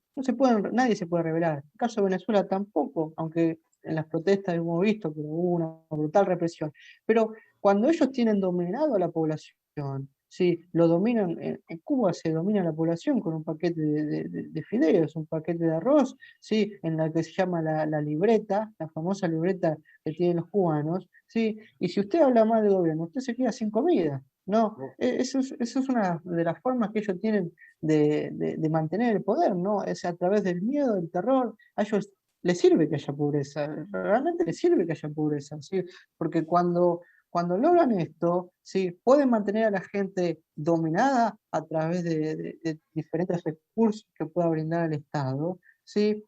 Nadie se puede rebelar. El caso de Venezuela tampoco, aunque en las protestas hemos visto que hubo una brutal represión. Pero cuando ellos tienen dominado a la población, ¿sí? Lo dominan, en Cuba se domina la población con un paquete de fideos, un paquete de arroz, ¿sí? En la que se llama la libreta, la famosa libreta que tienen los cubanos, ¿sí? Y si usted habla mal del gobierno, usted se queda sin comida, ¿no? Eso es una de las formas que ellos tienen de mantener el poder, ¿no? Es a través del miedo, del terror. A ellos les sirve que haya pobreza, realmente les sirve que haya pobreza, ¿sí? Porque cuando logran esto, ¿sí? Pueden mantener a la gente dominada a través de diferentes recursos que pueda brindar el Estado, ¿sí?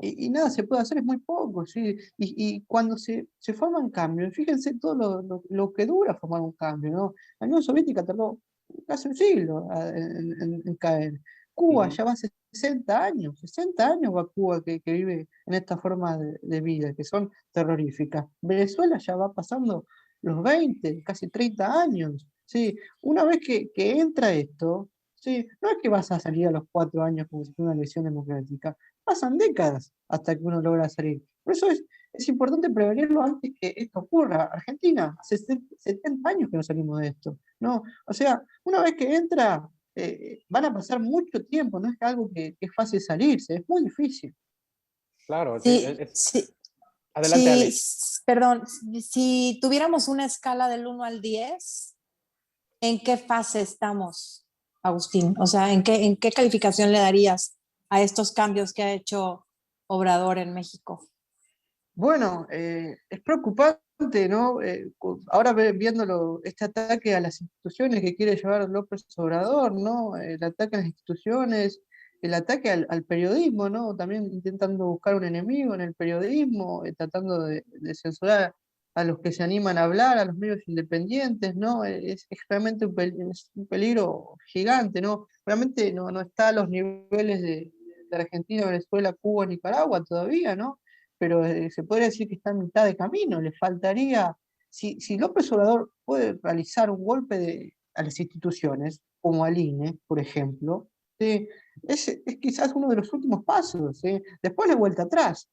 Y nada, se puede hacer, es muy poco, ¿sí? Y cuando se forman cambios, fíjense todo lo que dura formar un cambio, ¿no? La Unión Soviética tardó casi un siglo en caer. Cuba Ujú. ya va 60 años va Cuba que vive en esta forma de vida, que son terroríficas. Venezuela ya va pasando los 20 casi 30 años, ¿sí? Una vez que entra esto, ¿sí? No es que vas a salir a los 4 años como si fuera una elección democrática, pasan décadas hasta que uno logra salir. Por eso es importante prevenirlo antes que esto ocurra. Argentina, hace 70 años que no salimos de esto, ¿no? O sea, una vez que entra, van a pasar mucho tiempo, no es algo que es fácil salirse, es muy difícil. Claro, Sí, sí, adelante, sí, Ale. perdón, si tuviéramos una escala del 1 al 10, ¿en qué fase estamos, Agustín? O sea, ¿en qué calificación le darías a estos cambios que ha hecho Obrador en México? Bueno, es preocupante, ¿no? Ahora viéndolo, este ataque a las instituciones que quiere llevar López Obrador, ¿no? El ataque a las instituciones, el ataque al periodismo, ¿no? También intentando buscar un enemigo en el periodismo, tratando de censurar a los que se animan a hablar, a los medios independientes, ¿no? Es realmente es un peligro gigante, ¿no? Realmente no está a los niveles de Argentina, Venezuela, Cuba, Nicaragua todavía, ¿no? Pero se podría decir que está en mitad de camino. Le faltaría, si López Obrador puede realizar un golpe a las instituciones, como al INE, por ejemplo, ¿sí? Es quizás uno de los últimos pasos, ¿sí? Después la vuelta atrás.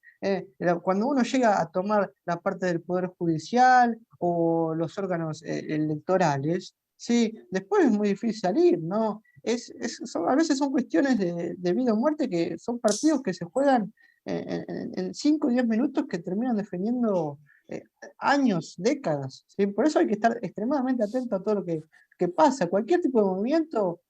Cuando uno llega a tomar la parte del Poder Judicial o los órganos electorales, ¿sí? Después es muy difícil salir, ¿no? A veces son cuestiones de vida o muerte, que son partidos que se juegan en 5 o 10 minutos, que terminan defendiendo eh, años, décadas, ¿sí? Por eso hay que estar extremadamente atento a todo lo que pasa. Cualquier tipo de movimiento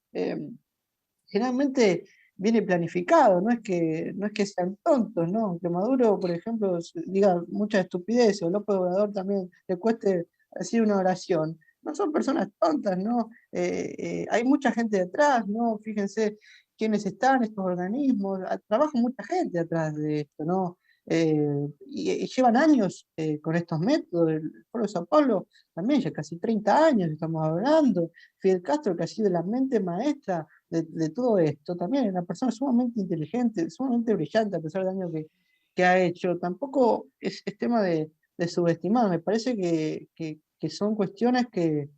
generalmente viene planificado, no es que sean tontos, ¿no? Que Maduro, por ejemplo, diga mucha estupidez, o López Obrador también le cueste decir una oración. no son personas tontas, ¿no? Hay mucha gente detrás, ¿no? Fíjense quiénes están estos organismos, trabaja mucha gente atrás de esto, ¿no? Y llevan años con estos métodos. El Foro de Sao Paulo también, ya casi 30 años estamos hablando. Fidel Castro, que ha sido la mente maestra de todo esto, también es una persona sumamente inteligente, sumamente brillante, a pesar del daño que ha hecho. Tampoco es tema de subestimar, me parece que son cuestiones que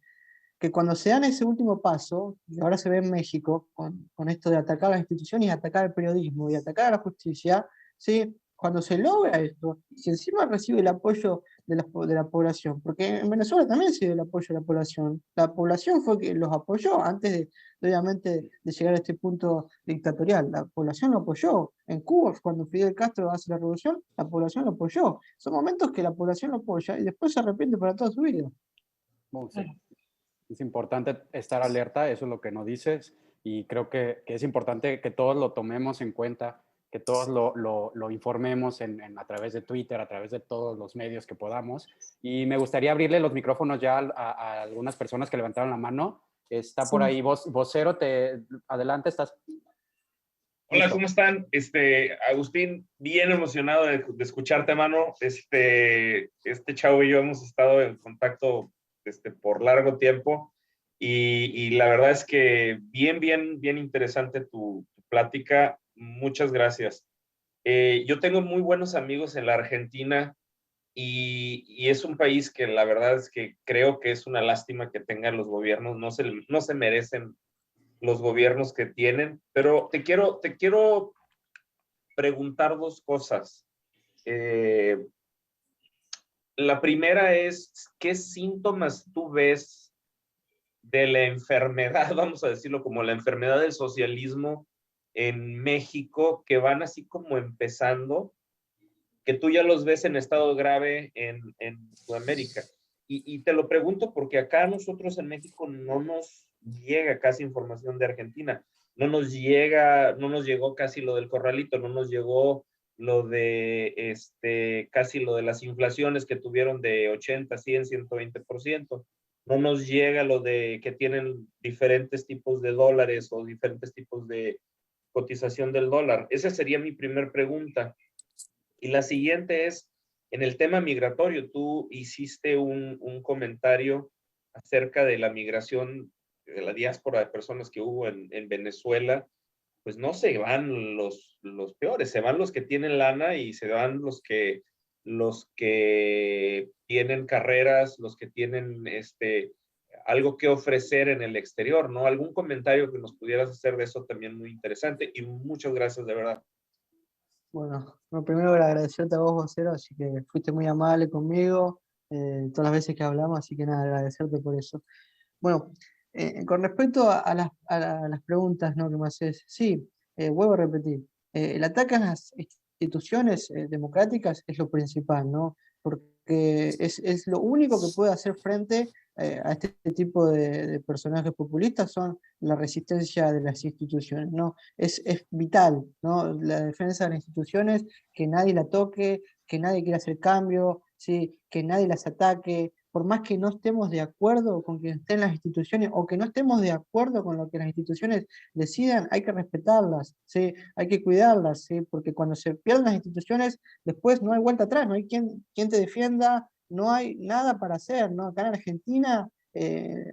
cuando se dan ese último paso, y ahora se ve en México, con esto de atacar las instituciones y atacar el periodismo y atacar a la justicia, ¿sí? Cuando se logra esto, si encima recibe el apoyo de la población, porque en Venezuela también se dio el apoyo de la población fue que los apoyó antes obviamente, de llegar a este punto dictatorial, la población lo apoyó. En Cuba, cuando Fidel Castro hace la revolución, la población lo apoyó. Son momentos que la población lo apoya y después se arrepiente para toda su vida. Bueno, sí. Es importante estar alerta, eso es lo que nos dices, y creo que es importante que todos lo tomemos en cuenta, que todos lo informemos a través de Twitter, a través de todos los medios que podamos. Y me gustaría abrirle los micrófonos ya a algunas personas que levantaron la mano. Está por ahí vocero, adelante, estás. Hola, Listo. ¿cómo están? Agustín, bien emocionado de escucharte, mano. Este chavo y yo hemos estado en contacto por largo tiempo y la verdad es que bien interesante tu plática. Muchas gracias. Yo tengo muy buenos amigos en la Argentina y es un país que la verdad es que creo que es una lástima que tengan los gobiernos, no se merecen los gobiernos que tienen, pero te quiero preguntar dos cosas. La primera es, ¿qué síntomas tú ves de la enfermedad, vamos a decirlo como la enfermedad del socialismo en México, que van así como empezando, que tú ya los ves en estado grave en Sudamérica? Y te lo pregunto porque acá nosotros en México no nos llega casi información de Argentina. No nos llegó casi lo del corralito, no nos llegó lo de casi lo de las inflaciones que tuvieron de 80, 100, 120%. No nos llega lo de que tienen diferentes tipos de dólares o diferentes tipos de cotización del dólar. Esa sería mi primer pregunta. Y la siguiente es, en el tema migratorio, tú hiciste un comentario acerca de la migración, de la diáspora de personas que hubo en Venezuela. Pues no se van los peores, se van los que tienen lana y se van los que tienen carreras, los que tienen algo que ofrecer en el exterior, ¿no? Algún comentario que nos pudieras hacer de eso también muy interesante y muchas gracias de verdad. Bueno, primero agradecerte a vos, vocero, así que fuiste muy amable conmigo todas las veces que hablamos, así que nada, agradecerte por eso. Bueno, con respecto a las preguntas, ¿no?, que me haces, sí, vuelvo a repetir, el ataque a las instituciones democráticas es lo principal, ¿no? Porque es lo único que puede hacer frente a este tipo de personajes populistas, son la resistencia de las instituciones, ¿no? Es vital, ¿no? La defensa de las instituciones, que nadie la toque, que nadie quiera hacer cambio, ¿sí? Que nadie las ataque, por más que no estemos de acuerdo con que estén las instituciones o que no estemos de acuerdo con lo que las instituciones decidan, hay que respetarlas, ¿sí? Hay que cuidarlas, ¿sí? Porque cuando se pierden las instituciones, después no hay vuelta atrás, no hay quien te defienda, no hay nada para hacer, ¿no? Acá en Argentina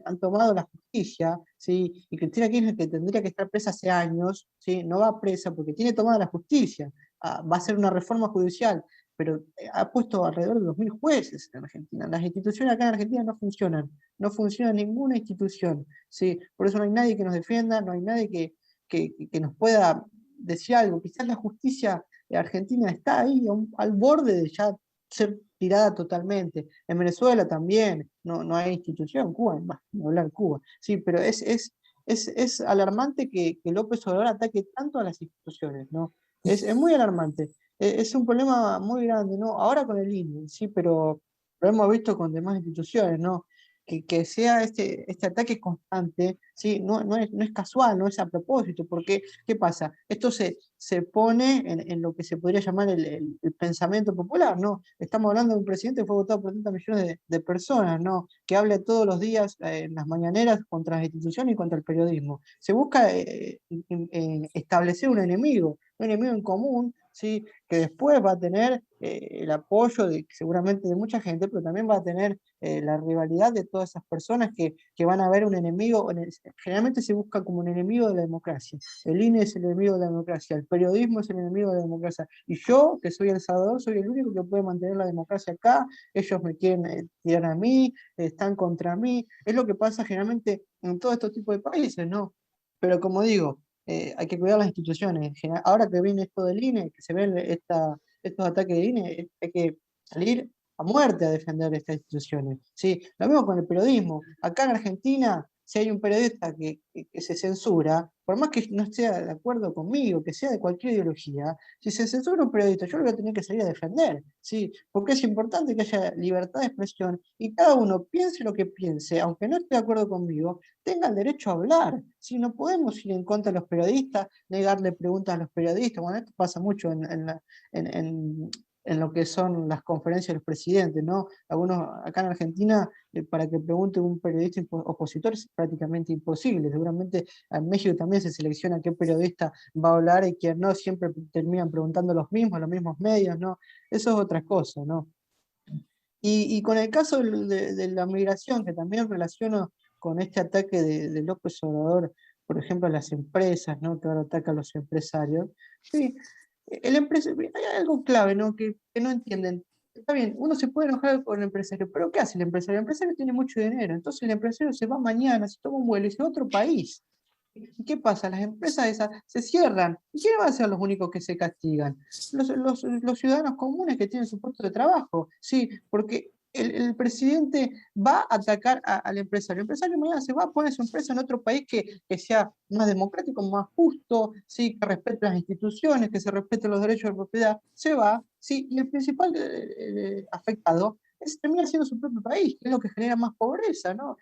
han tomado la justicia, ¿sí? Y Cristina Kirchner, que tendría que estar presa hace años, ¿sí? No va presa porque tiene tomada la justicia. Va a ser una reforma judicial, pero ha puesto alrededor de 2000 jueces en Argentina. Las instituciones acá en Argentina no funciona ninguna institución, ¿sí? Por eso no hay nadie que nos defienda, no hay nadie que nos pueda decir algo. Quizás la justicia argentina está ahí al borde de ya ser tirada totalmente. En Venezuela también no hay institución, Cuba, no hablar Cuba, sí, pero es alarmante que López Obrador ataque tanto a las instituciones, ¿no? Es muy alarmante. Es un problema muy grande, ¿no? Ahora con el INE, sí, pero lo hemos visto con demás instituciones, ¿no? que sea este ataque constante, ¿sí? No es casual, no es a propósito, porque ¿qué pasa? Esto se pone en lo que se podría llamar el pensamiento popular, ¿no? Estamos hablando de un presidente que fue votado por 30 millones de personas, ¿no? Que habla todos los días en las mañaneras contra las instituciones y contra el periodismo. Se busca establecer un enemigo en común, ¿sí? Que después va a tener el apoyo seguramente de mucha gente, pero también va a tener la rivalidad de todas esas personas que van a ver un enemigo, generalmente se busca como un enemigo de la democracia. El INE es el enemigo de la democracia, el periodismo es el enemigo de la democracia, y yo, que soy El Salvador, soy el único que puede mantener la democracia acá, ellos me quieren tirar a mí, están contra mí, es lo que pasa generalmente en todos estos tipos de países, ¿no? Pero como digo, hay que cuidar las instituciones. Ahora que viene esto del INE, que se ven estos ataques del INE, hay que salir a muerte a defender estas instituciones. ¿Sí? Lo mismo con el periodismo. Acá en Argentina, si hay un periodista que se censura, por más que no esté de acuerdo conmigo, que sea de cualquier ideología, si se censura un periodista, yo lo voy a tener que salir a defender. ¿Sí? Porque es importante que haya libertad de expresión y cada uno piense lo que piense, aunque no esté de acuerdo conmigo, tenga el derecho a hablar. Si no podemos ir en contra de los periodistas, negarle preguntas a los periodistas. Bueno, esto pasa mucho en lo que son las conferencias de los presidentes, ¿no? Algunos, acá en Argentina, para que pregunte un periodista opositor es prácticamente imposible. Seguramente en México también se selecciona qué periodista va a hablar y quién no, siempre terminan preguntando los mismos medios, ¿no? Eso es otra cosa, ¿no? Y con el caso de la migración, que también relaciono con este ataque de López Obrador, por ejemplo, a las empresas, ¿no? Que ahora ataca a los empresarios. Sí, hay algo clave, ¿no? Que no entienden. Está bien, uno se puede enojar con el empresario, pero ¿qué hace el empresario? El empresario tiene mucho dinero, entonces el empresario se va mañana, se toma un vuelo y se va a otro país. ¿Y qué pasa? Las empresas esas se cierran. ¿Y quiénes van a ser los únicos que se castigan? Los ciudadanos comunes que tienen su puesto de trabajo. Sí, porque el presidente va a atacar al empresario. El empresario mañana se va a poner su empresa en otro país que sea más democrático, más justo, sí, que respete las instituciones, que se respeten los derechos de propiedad. Se va, sí, y el principal afectado termina siendo su propio país, que es lo que genera más pobreza, ¿no?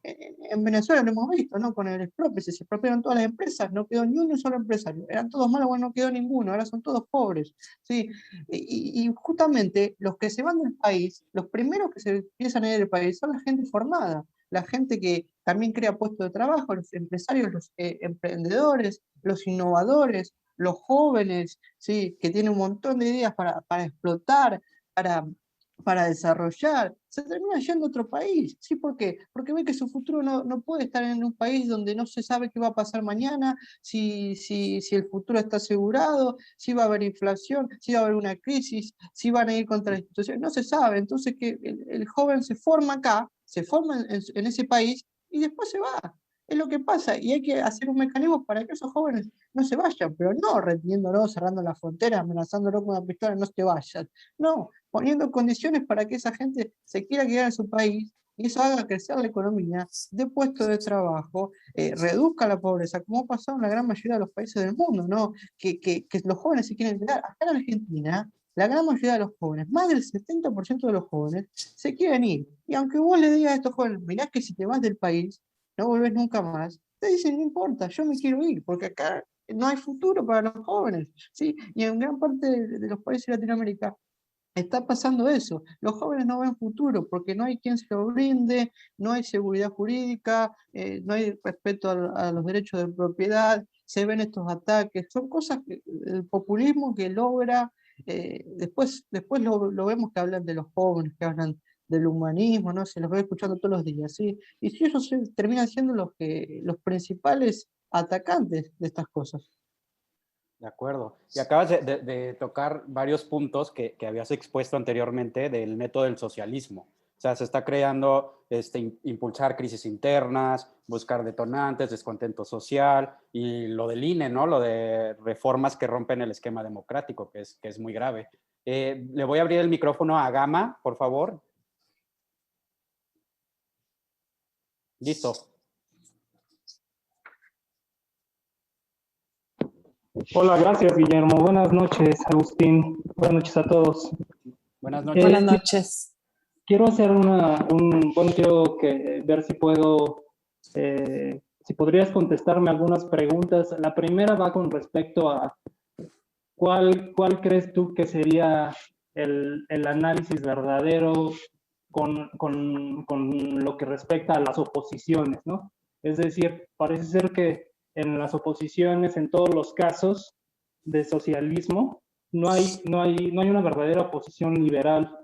En Venezuela lo hemos visto, ¿no? Con el expropio, se expropiaron todas las empresas, no quedó ni un solo empresario, eran todos malos, bueno, no quedó ninguno, ahora son todos pobres, ¿sí? Y justamente los que se van del país, los primeros que se empiezan a ir del país son la gente formada, la gente que también crea puestos de trabajo, los empresarios, los emprendedores, los innovadores, los jóvenes, ¿sí? Que tienen un montón de ideas para explotar, para para desarrollar, se termina yendo a otro país. ¿Sí? ¿Por qué? Porque ve que su futuro no puede estar en un país donde no se sabe qué va a pasar mañana, si el futuro está asegurado, si va a haber inflación, si va a haber una crisis, si van a ir contra la institución, no se sabe. Entonces que el joven se forma acá, se forma en ese país y después se va. Es lo que pasa y hay que hacer un mecanismo para que esos jóvenes no se vayan, pero no reteniéndolos, cerrando la frontera, amenazándolos con una pistola, no te vayas. No, poniendo condiciones para que esa gente se quiera quedar en su país y eso haga crecer la economía, de puestos de trabajo, reduzca la pobreza, como ha pasado en la gran mayoría de los países del mundo, ¿no? Que los jóvenes se quieren quedar. Acá en Argentina, la gran mayoría de los jóvenes, más del 70% de los jóvenes, se quieren ir. Y aunque vos le digas a estos jóvenes, mirá que si te vas del país, no volvés nunca más, te dicen, no importa, yo me quiero ir, porque acá no hay futuro para los jóvenes, ¿sí? Y en gran parte de los países de Latinoamérica, está pasando eso. Los jóvenes no ven futuro porque no hay quien se lo brinde, no hay seguridad jurídica, no hay respeto a los derechos de propiedad, se ven estos ataques. Son cosas que el populismo que logra, después lo vemos que hablan de los jóvenes, que hablan del humanismo, ¿no? Se los ve escuchando todos los días, ¿sí? Y si ellos terminan siendo los principales atacantes de estas cosas. De acuerdo. Y acabas de tocar varios puntos que habías expuesto anteriormente del método del socialismo. O sea, se está creando, impulsar crisis internas, buscar detonantes, descontento social y lo del INE, ¿no? Lo de reformas que rompen el esquema democrático, que es muy grave. Le voy a abrir el micrófono a Gama, por favor. Listo. Hola, gracias Guillermo. Buenas noches, Agustín. Buenas noches a todos. Buenas noches. Buenas noches. quiero hacer bueno, quiero ver si puedo, si podrías contestarme algunas preguntas. La primera va con respecto a cuál crees tú que sería el análisis verdadero con lo que respecta a las oposiciones, ¿no? Es decir, parece ser que en las oposiciones, en todos los casos de socialismo, no hay una verdadera oposición liberal.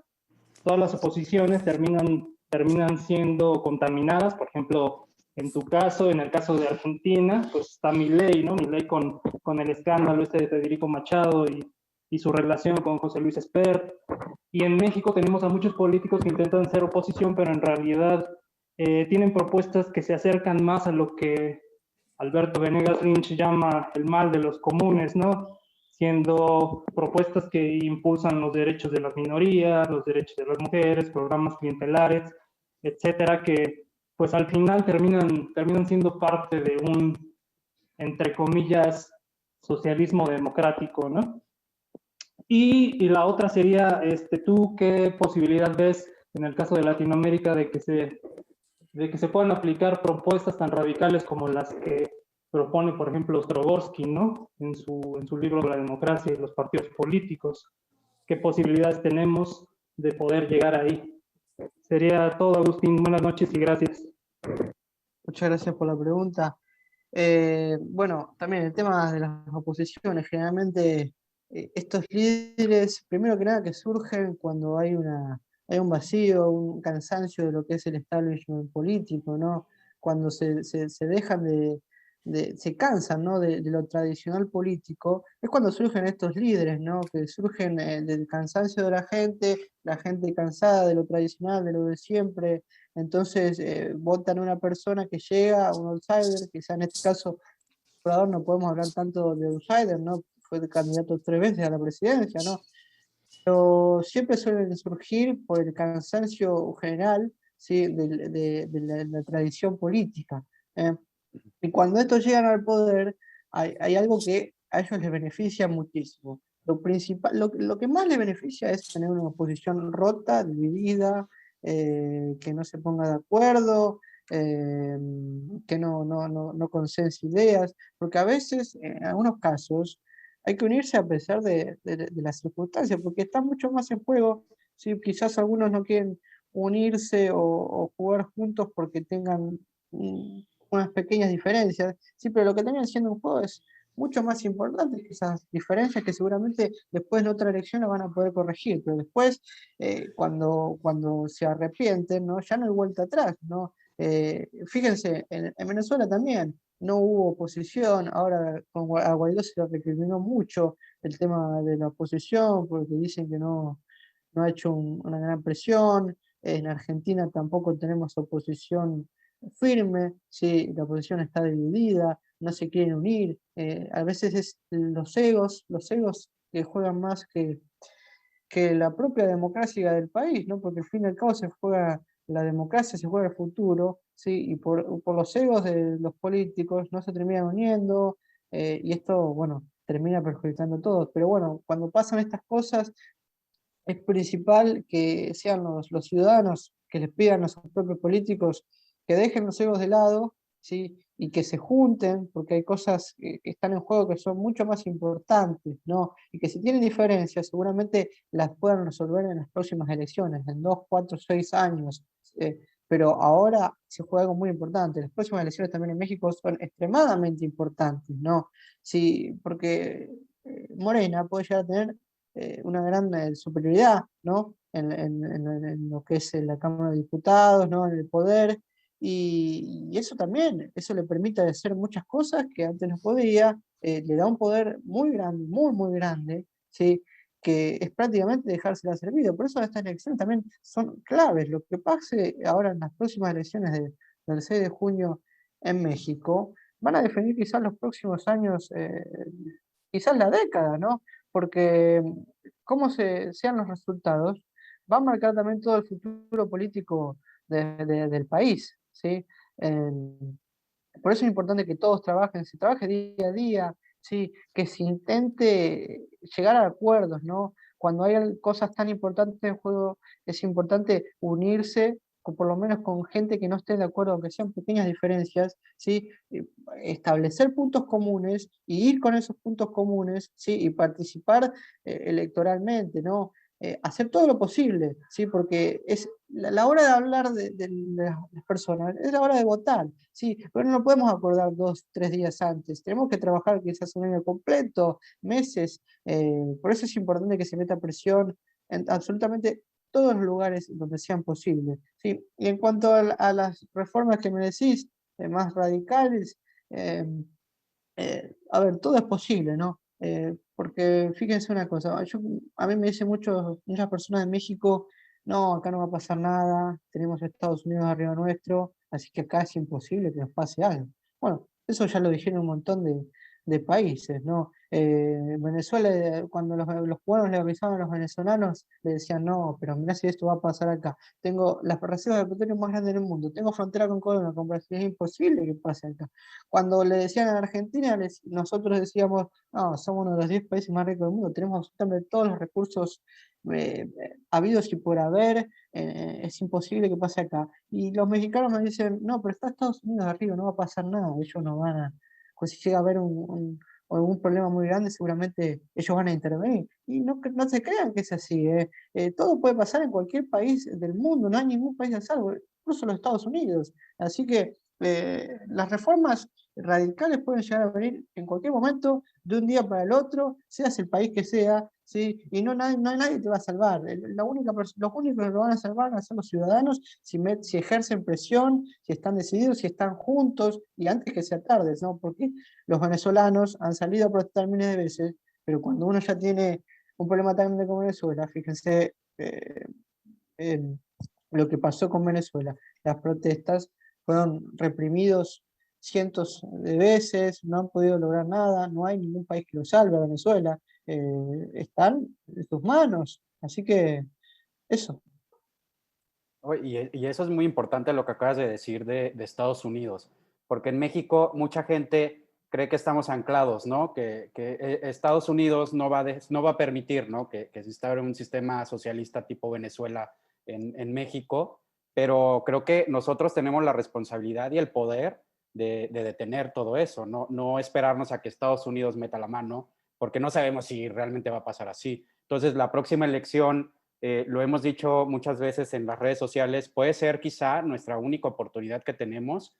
Todas las oposiciones terminan siendo contaminadas. Por ejemplo, en tu caso, en el caso de Argentina, pues está Milei, ¿no? Milei con el escándalo este de Federico Machado y su relación con José Luis Espert. Y en México tenemos a muchos políticos que intentan ser oposición, pero en realidad tienen propuestas que se acercan más a lo que Alberto Venegas Lynch llama el mal de los comunes, ¿no? Siendo propuestas que impulsan los derechos de las minorías, los derechos de las mujeres, programas clientelares, etcétera, que pues al final terminan siendo parte de un, entre comillas, socialismo democrático, ¿no? Y la otra sería, ¿tú qué posibilidad ves en el caso de Latinoamérica de que se puedan aplicar propuestas tan radicales como las que propone, por ejemplo, Strogorsky, ¿no? En su libro La democracia y los partidos políticos? ¿Qué posibilidades tenemos de poder llegar ahí? Sería todo, Agustín. Buenas noches y gracias. Muchas gracias por la pregunta. Bueno, también el tema de las oposiciones, generalmente estos líderes, primero que nada, que surgen cuando hay un vacío, un cansancio de lo que es el establishment político, ¿no? Cuando se dejan se cansan, ¿no? de lo tradicional político, es cuando surgen estos líderes, ¿no? Que surgen del cansancio de la gente cansada de lo tradicional, de lo de siempre. Entonces votan a una persona que llega, un outsider, quizá en este caso, Obrador, no podemos hablar tanto de outsider, ¿no? Fue candidato 3 veces a la presidencia, ¿no? Pero siempre suelen surgir por el cansancio general, ¿sí? De la tradición política. ¿eh? Y cuando estos llegan al poder, hay algo que a ellos les beneficia muchísimo. Lo que más les beneficia es tener una oposición rota, dividida, que no se ponga de acuerdo, eh, que no consense ideas, porque a veces, en algunos casos, hay que unirse a pesar de las circunstancias, porque está mucho más en juego. ¿Sí? Quizás algunos no quieren unirse o jugar juntos porque tengan unas pequeñas diferencias, sí, pero lo que termina siendo un juego es mucho más importante que esas diferencias que seguramente después en otra elección las van a poder corregir, pero después, cuando se arrepienten, ¿no? Ya no hay vuelta atrás, ¿no? Fíjense, en Venezuela también no hubo oposición, ahora a Guaidó se le recriminó mucho el tema de la oposición, porque dicen que no ha hecho una gran presión. En Argentina tampoco tenemos oposición firme, ¿sí? La oposición está dividida, no se quieren unir. A veces es los egos que juegan más que la propia democracia del país, ¿no? Porque al fin y al cabo se juega la democracia, se juega el futuro, ¿sí? Y por los egos de los políticos no se terminan uniendo, y esto, bueno, termina perjudicando a todos. Pero bueno, cuando pasan estas cosas, es principal que sean los ciudadanos que les pidan a sus propios políticos que dejen los egos de lado, ¿sí? Y que se junten, porque hay cosas que están en juego que son mucho más importantes, ¿no? Y que si tienen diferencias, seguramente las puedan resolver en las próximas elecciones, en 2, 4, 6 años. Pero ahora se juega algo muy importante. Las próximas elecciones también en México son extremadamente importantes, ¿no? Sí, porque Morena puede llegar a tener una gran superioridad, ¿no? En lo que es la Cámara de Diputados, ¿no? En el poder, y eso también, eso le permite hacer muchas cosas que antes no podía, le da un poder muy grande, muy, muy grande, ¿sí? Que es prácticamente dejársela servido. Por eso estas elecciones también son claves. Lo que pase ahora en las próximas elecciones del 6 de junio en México van a definir quizás los próximos años, quizás la década, ¿no? Porque cómo sean los resultados va a marcar también todo el futuro político del país, ¿sí? Por eso es importante que todos trabajen, se trabaje día a día, ¿sí? Que se intente llegar a acuerdos, ¿no? cuando hay cosas tan importantes en juego, es importante unirse, por lo menos con gente que no esté de acuerdo, aunque sean pequeñas diferencias, ¿sí? Establecer puntos comunes y ir con esos puntos comunes, ¿sí? Y participar electoralmente, ¿no? Hacer todo lo posible, ¿sí? Porque es la hora de hablar de las personas, es la hora de votar, ¿sí? Pero no lo podemos acordar 2, 3 días antes, tenemos que trabajar quizás un año completo, meses, por eso es importante que se meta presión en absolutamente todos los lugares donde sean posibles, ¿sí? Y en cuanto a las reformas que me decís, más radicales, eh, a ver, todo es posible, ¿no? Porque fíjense una cosa, a mí me dicen muchas personas de México, no, acá no va a pasar nada, tenemos a Estados Unidos arriba nuestro, así que acá es imposible que nos pase algo. Bueno, eso ya lo dijeron un montón de países, ¿no? Venezuela, cuando los cubanos le avisaban a los venezolanos, le decían, no, pero mirá si esto va a pasar acá. Tengo las reservas de petróleo más grandes del mundo, tengo frontera con Colombia, con Brasil, es imposible que pase acá. Cuando le decían a Argentina, nosotros decíamos, no, somos uno de los 10 países más ricos del mundo, tenemos absolutamente todos los recursos habidos y por haber, es imposible que pase acá. Y los mexicanos nos dicen, no, pero está Estados Unidos arriba, no va a pasar nada, ellos no van a, pues si llega a haber o algún problema muy grande, seguramente ellos van a intervenir. Y no se crean que es así, todo puede pasar en cualquier país del mundo, no hay ningún país a salvo, incluso los Estados Unidos. Así que las reformas radicales pueden llegar a venir en cualquier momento, de un día para el otro, seas el país que sea, ¿sí? Y nadie te va a salvar. Los únicos que lo van a salvar van a ser los ciudadanos si ejercen presión, si están decididos, si están juntos, y antes que sea tarde, ¿no? Porque los venezolanos han salido a protestar miles de veces, pero cuando uno ya tiene un problema tan grande como Venezuela, fíjense lo que pasó con Venezuela, las protestas fueron reprimidos cientos de veces, no han podido lograr nada, no hay ningún país que lo salve a Venezuela, están en sus manos, así que eso. Y eso es muy importante lo que acabas de decir de Estados Unidos, porque en México mucha gente cree que estamos anclados, ¿no? Que Estados Unidos no va a permitir, ¿no? Que se instaure un sistema socialista tipo Venezuela en México, pero creo que nosotros tenemos la responsabilidad y el poder de detener todo eso, no esperarnos a que Estados Unidos meta la mano, porque no sabemos si realmente va a pasar así. Entonces, la próxima elección, lo hemos dicho muchas veces en las redes sociales, puede ser quizá nuestra única oportunidad que tenemos,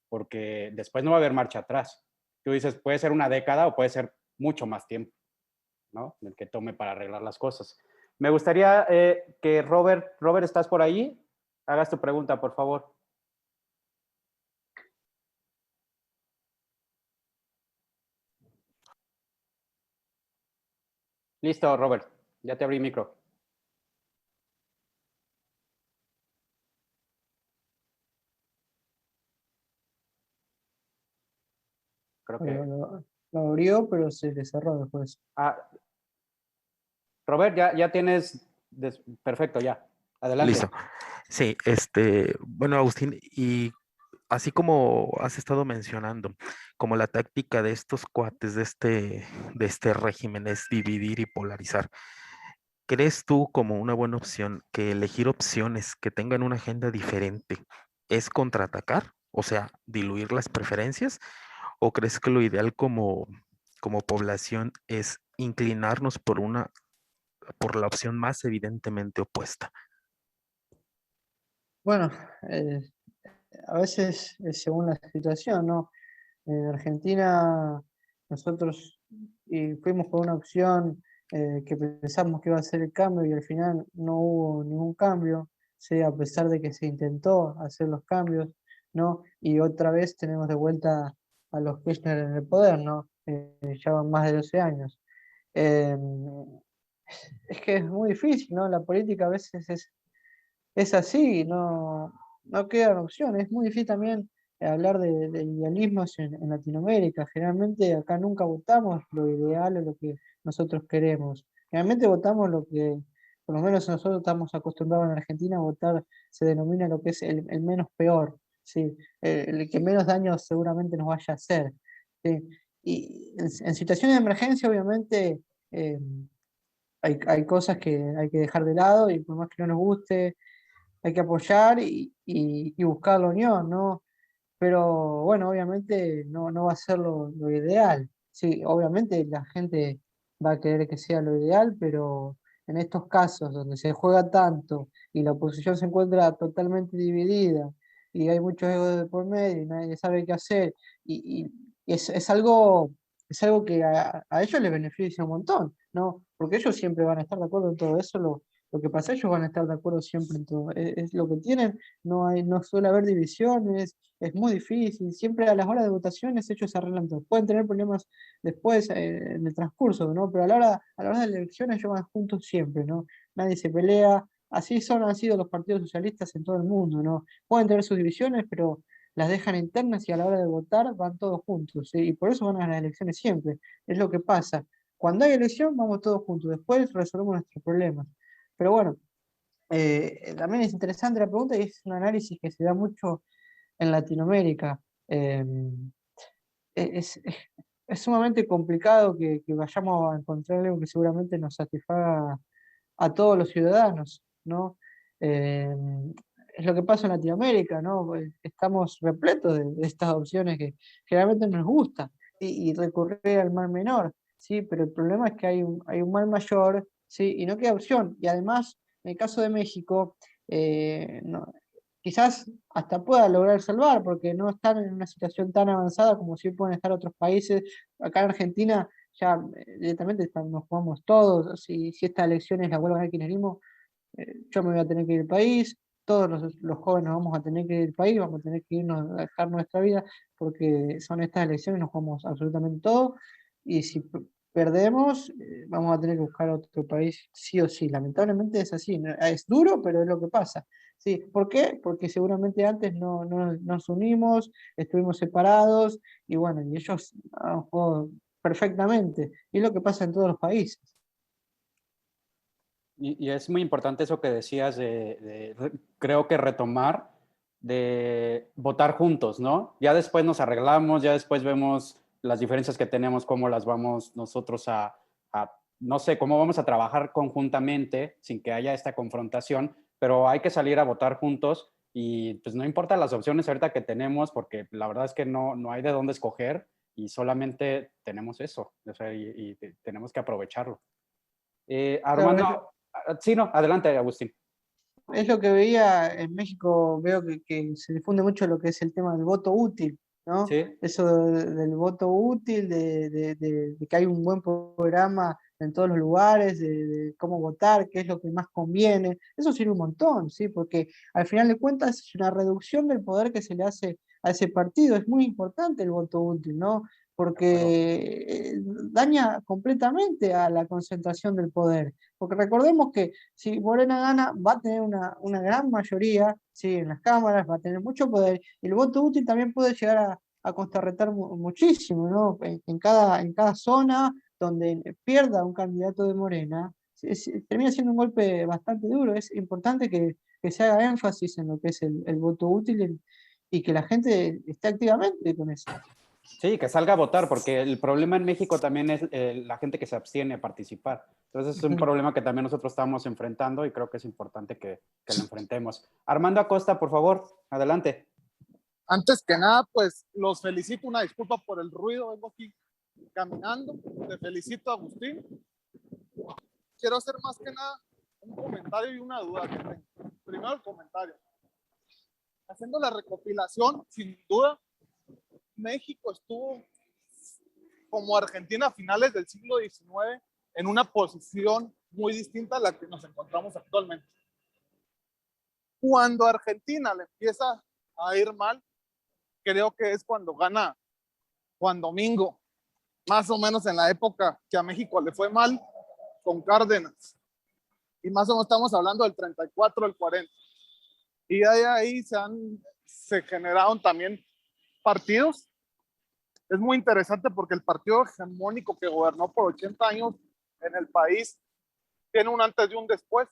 porque después no va a haber marcha atrás. Tú dices, puede ser una década o puede ser mucho más tiempo, ¿no? El que tome para arreglar las cosas. Me gustaría que Robert, ¿estás por ahí? Hagas tu pregunta, por favor. Listo, Robert. Ya te abrí micro. Creo que... Lo abrió, pero se le cerró después. Ah, Robert, ya tienes... Perfecto, ya. Adelante. Listo. Sí, bueno, Agustín, y así como has estado mencionando, como la táctica de estos cuates de este régimen es dividir y polarizar, ¿crees tú como una buena opción que elegir opciones que tengan una agenda diferente es contraatacar? O sea, diluir las preferencias, ¿o crees que lo ideal como población es inclinarnos por la opción más evidentemente opuesta? Bueno, a veces es según la situación, ¿no? En Argentina nosotros fuimos por una opción que pensamos que iba a ser el cambio y al final no hubo ningún cambio, ¿sí? A pesar de que se intentó hacer los cambios, ¿no? Y otra vez tenemos de vuelta a los Kirchner en el poder, ¿no? Ya van más de 12 años. Eh, es que es muy difícil, ¿no? La política a veces es así, no quedan opciones. Es muy difícil también hablar de idealismos en Latinoamérica. Generalmente acá nunca votamos lo ideal o lo que nosotros queremos. Generalmente votamos lo que, por lo menos nosotros estamos acostumbrados en Argentina a votar, se denomina lo que es el menos peor, ¿sí? El que menos daño seguramente nos vaya a hacer, ¿sí? Y en situaciones de emergencia, obviamente, hay cosas que hay que dejar de lado y por más que no nos guste, hay que apoyar y buscar la unión, ¿no? Pero bueno, obviamente no va a ser lo ideal. Sí, obviamente la gente va a querer que sea lo ideal, pero en estos casos donde se juega tanto y la oposición se encuentra totalmente dividida y hay muchos egos de por medio y nadie sabe qué hacer, y es algo que a ellos les beneficia un montón, ¿no? Porque ellos siempre van a estar de acuerdo en todo eso, lo que pasa, ellos van a estar de acuerdo siempre en todo. Es lo que tienen, no suele haber divisiones, es muy difícil. Siempre a las horas de votaciones ellos se arreglan todo. Pueden tener problemas después en el transcurso, ¿no? Pero a la hora de las elecciones ellos van juntos siempre, ¿no? Nadie se pelea. Han sido los partidos socialistas en todo el mundo, ¿no? Pueden tener sus divisiones, pero las dejan internas y a la hora de votar van todos juntos, ¿sí? Y por eso van a las elecciones siempre. Es lo que pasa. Cuando hay elección, vamos todos juntos. Después resolvemos nuestros problemas. Pero bueno, también es interesante la pregunta y es un análisis que se da mucho en Latinoamérica. Eh, es, es- es sumamente complicado que vayamos a encontrar algo que seguramente nos satisfaga a todos los ciudadanos, ¿no? Eh, es lo que pasa en Latinoamérica, ¿no? Estamos repletos de estas opciones que generalmente nos gusta y recurrir al mal menor, ¿sí? Pero el problema es que hay un mal mayor, ¿sí? Y no queda opción. Y además, en el caso de México, quizás hasta pueda lograr salvar, porque no están en una situación tan avanzada como si pueden estar otros países. Acá en Argentina ya directamente nos jugamos todos. Si estas elecciones las vuelven al kirchnerismo, yo me voy a tener que ir del país, todos los jóvenes vamos a tener que ir del país, vamos a tener que irnos a dejar nuestra vida, porque son estas elecciones, nos jugamos absolutamente todo, y si perdemos, vamos a tener que buscar otro país sí o sí. Lamentablemente es así, ¿no? Es duro, pero es lo que pasa. Sí, ¿por qué? Porque seguramente antes no nos unimos, estuvimos separados, y bueno, y ellos han jugado perfectamente, y es lo que pasa en todos los países. Y es muy importante eso que decías creo que retomar, de votar juntos, ¿no? Ya después nos arreglamos, ya después vemos las diferencias que tenemos, cómo las vamos nosotros no sé, cómo vamos a trabajar conjuntamente sin que haya esta confrontación, pero hay que salir a votar juntos y pues no importa las opciones ahorita que tenemos, porque la verdad es que no hay de dónde escoger y solamente tenemos eso, o sea, y tenemos que aprovecharlo. Claro, Armando, sí, no, adelante, Agustín. es lo que veía en México, veo que se difunde mucho lo que es el tema del voto útil, ¿no? Sí, Eso del voto útil, de que hay un buen programa en todos los lugares, de cómo votar, qué es lo que más conviene. Eso sirve un montón, ¿sí? Porque al final de cuentas es una reducción del poder que se le hace a ese partido. Es muy importante el voto útil, ¿no? de acuerdo. Porque daña completamente a la concentración del poder. Porque recordemos que si Morena gana, va a tener una gran mayoría, sí, en las cámaras, va a tener mucho poder. Y el voto útil también puede llegar a contrarrestar muchísimo, ¿no? En cada zona donde pierda un candidato de Morena, termina siendo un golpe bastante duro. Es importante que se haga énfasis en lo que es el voto útil y que la gente esté activamente con eso. Sí, que salga a votar, porque el problema en México también es la gente que se abstiene a participar. Entonces es un problema que también nosotros estamos enfrentando y creo que es importante que lo enfrentemos. Armando Acosta, por favor, adelante. Antes que nada, pues los felicito, una disculpa por el ruido, vengo aquí caminando. Te felicito, Agustín. Quiero hacer más que nada un comentario y una duda que tengo. Primero el comentario. Haciendo la recopilación, sin duda, México estuvo como Argentina a finales del siglo XIX en una posición muy distinta a la que nos encontramos actualmente. Cuando a Argentina le empieza a ir mal, creo que es cuando gana Juan Domingo, más o menos en la época que a México le fue mal con Cárdenas. Y más o menos estamos hablando del 34 al 40. Y de ahí se generaron también partidos. Es muy interesante porque el partido hegemónico que gobernó por 80 años en el país tiene un antes y un después.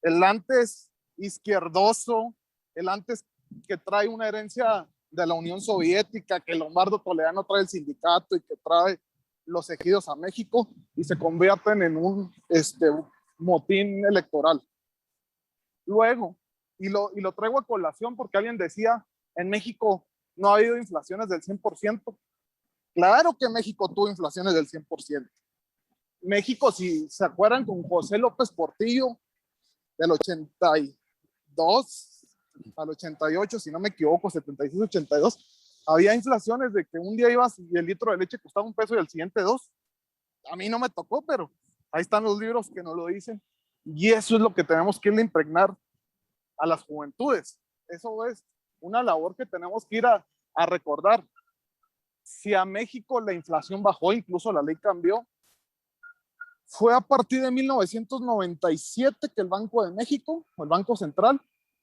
El antes izquierdoso, el antes que trae una herencia de la Unión Soviética, que Lombardo Toledano trae el sindicato y que trae los ejidos a México y se convierten en un motín electoral. Luego, y lo traigo a colación porque alguien decía, en México no ha habido inflaciones del 100%. Claro que México tuvo inflaciones del 100%. México, si se acuerdan, con José López Portillo, del 82 al 88, si no me equivoco, 76, 82, había inflaciones de que un día ibas y el litro de leche costaba $1 y el siguiente $2. A mí no me tocó, pero ahí están los libros que nos lo dicen. Y eso es lo que tenemos que ir a impregnar a las juventudes. Eso es una labor que tenemos que ir a recordar. Si a México la inflación bajó, incluso la ley cambió, fue a partir de 1997 que el Banco de México, o el Banco Central,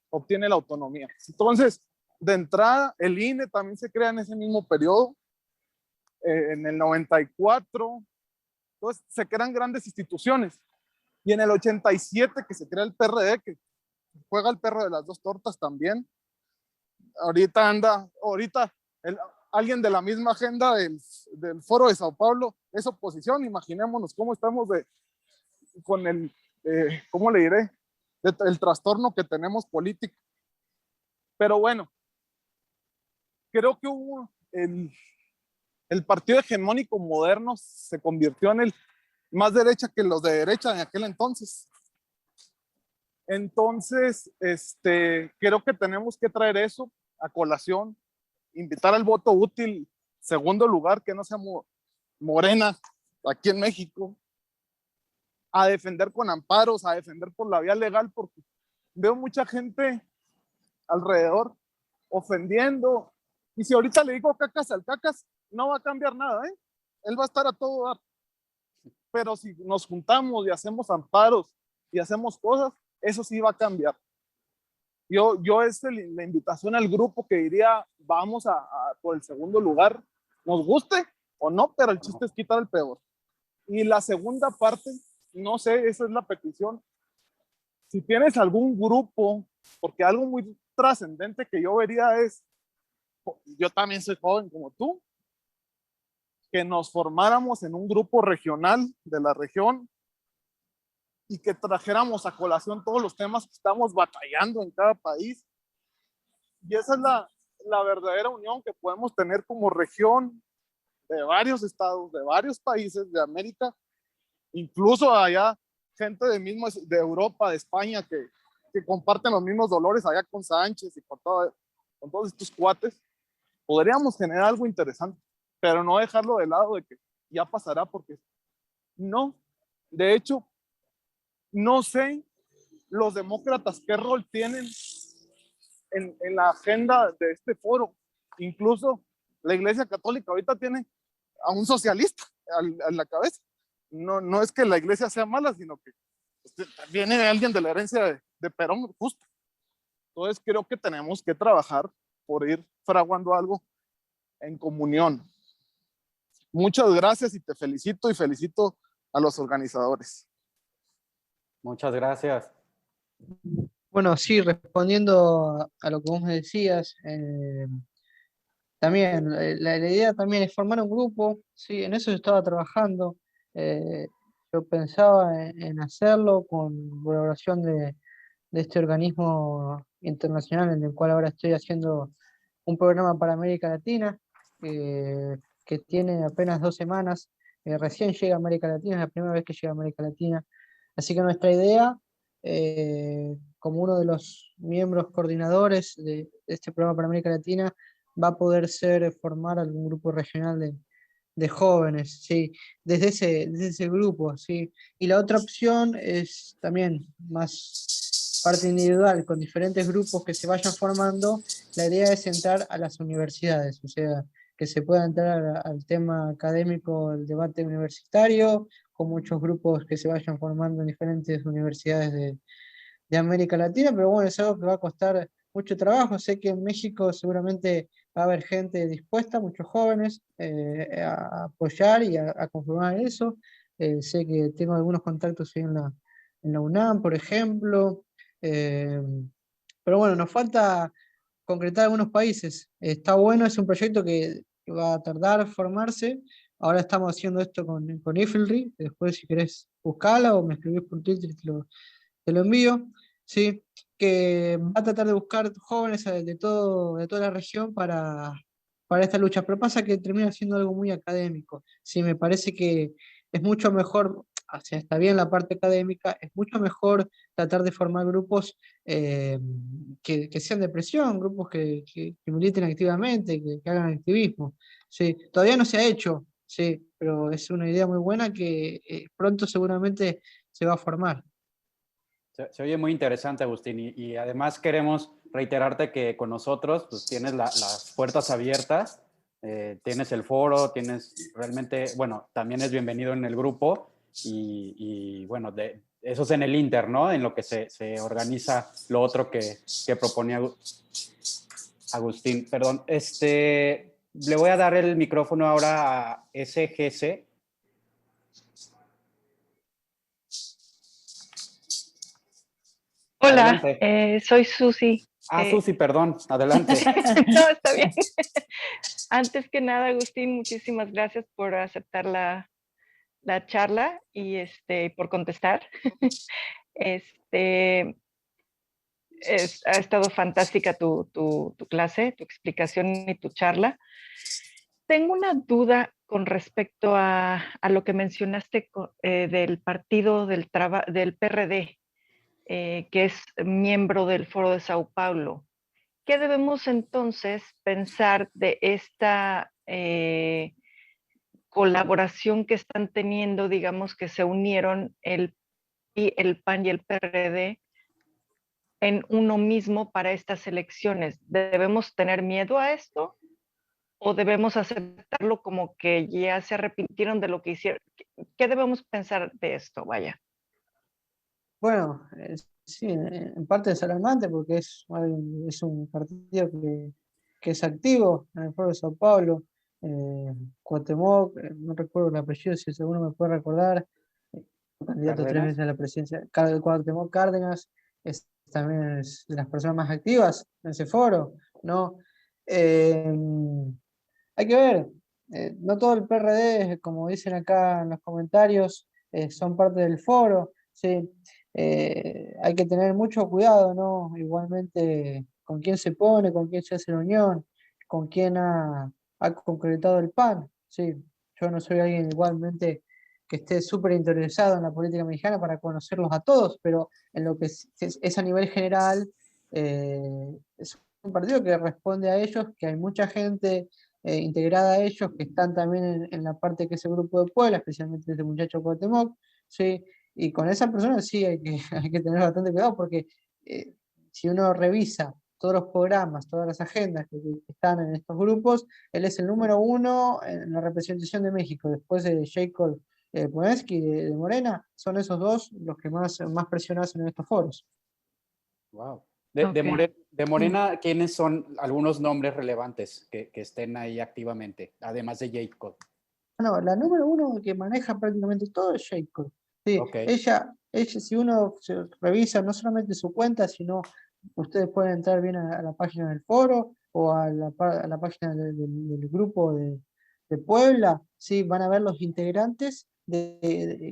obtiene la autonomía. Entonces, de entrada, el INE también se crea en ese mismo periodo, en el 94. Entonces, se crean grandes instituciones. Y en el 87 que se crea el PRD, que juega el perro de las dos tortas también. Ahorita alguien de la misma agenda del Foro de Sao Paulo es oposición. Imaginémonos cómo estamos con el, ¿cómo le diré? El trastorno que tenemos político. Pero bueno, creo que el partido hegemónico moderno se convirtió en el más derecha que los de derecha en aquel entonces. Entonces, creo que tenemos que traer eso a colación, invitar al voto útil, segundo lugar, que no sea Morena aquí en México, a defender con amparos, a defender por la vía legal, porque veo mucha gente alrededor ofendiendo. Y si ahorita le digo cacas al cacas, no va a cambiar nada, ¿eh? Él va a estar a todo dar. Pero si nos juntamos y hacemos amparos y hacemos cosas, eso sí va a cambiar. Yo es la invitación al grupo que diría, vamos por el segundo lugar, nos guste o no, pero el chiste es quitar el peor. Y la segunda parte, no sé, esa es la petición. Si tienes algún grupo, porque algo muy trascendente que yo vería es, yo también soy joven como tú, que nos formáramos en un grupo regional de la región y que trajéramos a colación todos los temas que estamos batallando en cada país. Y esa es la verdadera unión que podemos tener como región de varios estados, de varios países de América, incluso allá gente de Europa, de España, que comparten los mismos dolores allá con Sánchez y con todos estos cuates. Podríamos generar algo interesante, pero no dejarlo de lado de que ya pasará, porque no. De hecho, no sé los demócratas qué rol tienen en la agenda de este foro. Incluso la Iglesia Católica ahorita tiene a un socialista a la cabeza. No es que la iglesia sea mala, sino que viene alguien de la herencia de Perón, justo. Entonces creo que tenemos que trabajar por ir fraguando algo en comunión. Muchas gracias y te felicito y felicito a los organizadores. Muchas gracias. Bueno, sí, respondiendo a lo que vos me decías, también la idea también es formar un grupo, sí, en eso yo estaba trabajando. Yo pensaba en hacerlo con colaboración de este organismo internacional en el cual ahora estoy haciendo un programa para América Latina, que tiene apenas 2 semanas. Recién llega a América Latina, es la primera vez que llega a América Latina. Así que nuestra idea, como uno de los miembros coordinadores de este programa para América Latina, va a poder ser formar algún grupo regional de jóvenes, ¿sí? Desde ese grupo, ¿sí? Y la otra opción es también más parte individual, con diferentes grupos que se vayan formando. La idea es entrar a las universidades, o sea, que se pueda entrar al tema académico, el debate universitario, con muchos grupos que se vayan formando en diferentes universidades de América Latina, pero bueno, es algo que va a costar mucho trabajo. Sé que en México seguramente va a haber gente dispuesta, muchos jóvenes, a apoyar y a conformar eso. Sé que tengo algunos contactos ahí en la UNAM, por ejemplo. Pero bueno, nos falta concretar algunos países. Está bueno, es un proyecto que va a tardar formarse, ahora estamos haciendo esto con Ifilry, después si querés buscarla o me escribís por Twitter y te lo envío, ¿sí? Que va a tratar de buscar jóvenes de toda la región para esta lucha, pero pasa que termina siendo algo muy académico, ¿sí? Me parece que es mucho mejor, o sea, está bien la parte académica, es mucho mejor tratar de formar grupos que sean de presión, grupos que militen activamente, que hagan activismo, ¿sí? Todavía no se ha hecho, sí, pero es una idea muy buena que pronto seguramente se va a formar. Se oye muy interesante, Agustín, y además queremos reiterarte que con nosotros pues tienes las puertas abiertas, tienes el foro, tienes realmente, bueno, también es bienvenido en el grupo y bueno, eso es en el Inter, ¿no? En lo que se organiza lo otro que proponía Agustín. Perdón, le voy a dar el micrófono ahora a SGC. Hola, Adelante. soy Susi. Susi, perdón, adelante. No, está bien. Antes que nada, Agustín, muchísimas gracias por aceptar la charla y por contestar. Ha estado fantástica tu clase, tu explicación y tu charla. Tengo una duda con respecto a lo que mencionaste del partido del PRD, que es miembro del Foro de Sao Paulo. ¿Qué debemos entonces pensar de esta colaboración que están teniendo, digamos que se unieron el PAN y el PRD en uno mismo para estas elecciones? ¿Debemos tener miedo a esto o debemos aceptarlo como que ya se arrepintieron de lo que hicieron? ¿Qué debemos pensar de esto? Vaya. Bueno, sí, en parte es alarmante porque es un partido que es activo en el Foro de Sao Paulo. Cuauhtémoc, no recuerdo el apellido, si alguno me puede recordar, candidato 3 veces a la presidencia. Cuauhtémoc Cárdenas también es de las personas más activas en ese foro, ¿no? Eh, Hay que ver, no todo el PRD, como dicen acá en los comentarios, son parte del foro, ¿sí? Hay que tener mucho cuidado, ¿no? Igualmente con quién se pone, con quién se hace la unión, con quién ha concretado el PAN, ¿sí? Yo no soy alguien igualmente que esté súper interesado en la política mexicana para conocerlos a todos, pero en lo que es a nivel general, es un partido que responde a ellos, que hay mucha gente integrada a ellos, que están también en la parte que es el grupo de Puebla, especialmente este muchacho Cuauhtémoc, ¿sí? Y con esa persona sí hay que tener bastante cuidado porque si uno revisa todos los programas, todas las agendas que están en estos grupos, él es el número uno en la representación de México, después de Jacob Polensky de Morena, son esos dos los que más presionados en estos foros. Wow. Okay. De Morena, ¿quiénes son algunos nombres relevantes que estén ahí activamente, además de Jacob? No, la número uno que maneja prácticamente todo es Jacob. Sí, Ok. ella, si uno revisa no solamente su cuenta, sino ustedes pueden entrar bien a la página del foro o a la página del grupo de Puebla, sí, van a ver los integrantes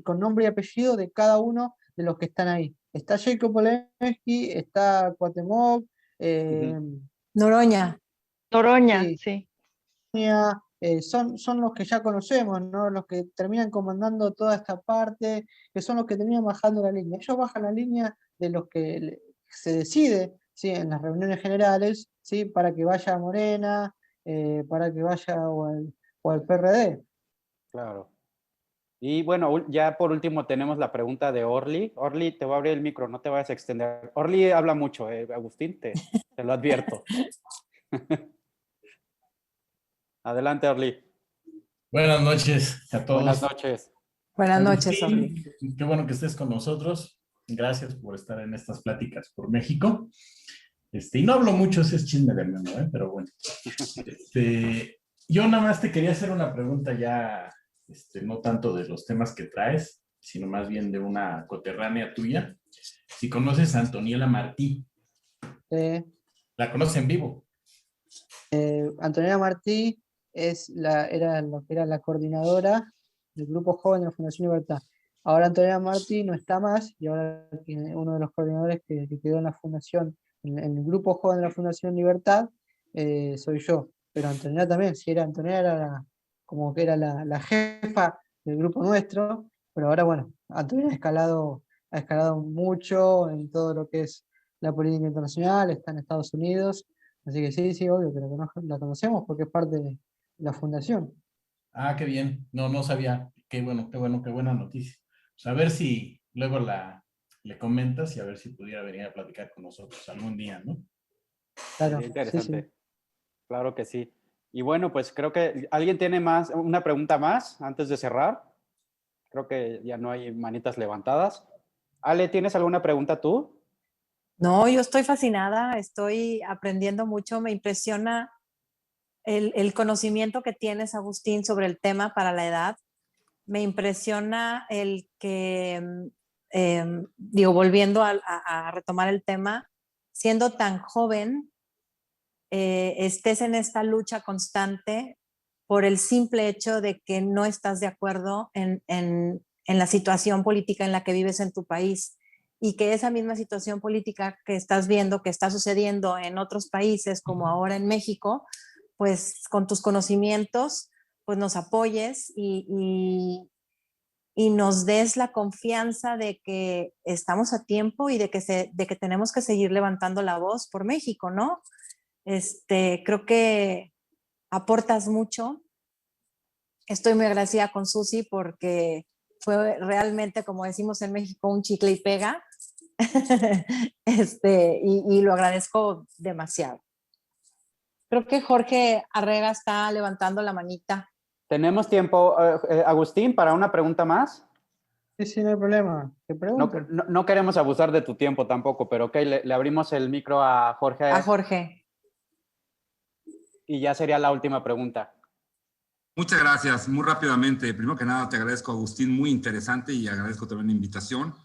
con nombre y apellido de cada uno de los que están ahí. Está Jacob Polensky, está Cuauhtémoc, Noroña. Noroña, sí, sí. son los que ya conocemos, ¿no? Los que terminan comandando toda esta parte, que son los que terminan bajando la línea. Ellos bajan la línea de los que se decide, ¿sí? En las reuniones generales, ¿sí? Para que vaya a Morena, para que vaya o al PRD. Claro. Y bueno, ya por último tenemos la pregunta de Orly. Orly, te voy a abrir el micro, no te vayas a extender. Orly habla mucho, Agustín, te lo advierto. Adelante, Orly. Buenas noches a Buenas todos. noches. Buenas noches, Agustín, Orly. qué bueno que estés con nosotros. Gracias por estar en estas pláticas por México. Y no hablo mucho, ese es chisme de mano, pero bueno. Yo nada más te quería hacer una pregunta ya, no tanto de los temas que traes, sino más bien de una coterránea tuya. Si conoces a Antoniela Martí, ¿la conoces en vivo? Antonella Martí, era lo que era la coordinadora del Grupo Joven de la Fundación Libertad. Ahora Antonella Martí no está más y ahora uno de los coordinadores que quedó en la fundación, en el Grupo Joven de la Fundación Libertad, soy yo. Pero Antonella también, si era Antonella era como que era la jefa del grupo nuestro, pero ahora bueno, Antonella ha escalado mucho en todo lo que es la política internacional, está en Estados Unidos, así que sí, sí, obvio que la conocemos porque es parte de la fundación. Ah, qué bien. No, no sabía. Qué bueno, qué bueno, qué buena noticia. Pues a ver si luego le comentas y a ver si pudiera venir a platicar con nosotros algún día, ¿no? Claro, Sería sí, sí. interesante. Claro que sí. Y bueno, pues creo que alguien tiene una pregunta más antes de cerrar. Creo que ya no hay manitas levantadas. Ale, ¿tienes alguna pregunta tú? No, yo estoy fascinada, estoy aprendiendo mucho, me impresiona el conocimiento que tienes, Agustín, sobre el tema para la edad. Me impresiona el que, digo, volviendo a retomar el tema, siendo tan joven, estés en esta lucha constante por el simple hecho de que no estás de acuerdo en la situación política en la que vives en tu país y que esa misma situación política que estás viendo que está sucediendo en otros países, como ahora en México, pues con tus conocimientos, pues nos apoyes y nos des la confianza de que estamos a tiempo y de que tenemos que seguir levantando la voz por México, ¿no? Creo que aportas mucho. Estoy muy agradecida con Susi porque fue realmente, como decimos en México, un chicle y pega. Y lo agradezco demasiado. Creo que Jorge Arrega está levantando la manita. ¿Tenemos tiempo, Agustín, para una pregunta más? Sí, sí, no hay problema. Que No, pregunten. no queremos abusar de tu tiempo tampoco, pero ok, le abrimos el micro a Jorge A Jorge. y ya sería la última pregunta. Muchas gracias. Muy rápidamente, primero que nada te agradezco, Agustín, muy interesante, y agradezco también la invitación.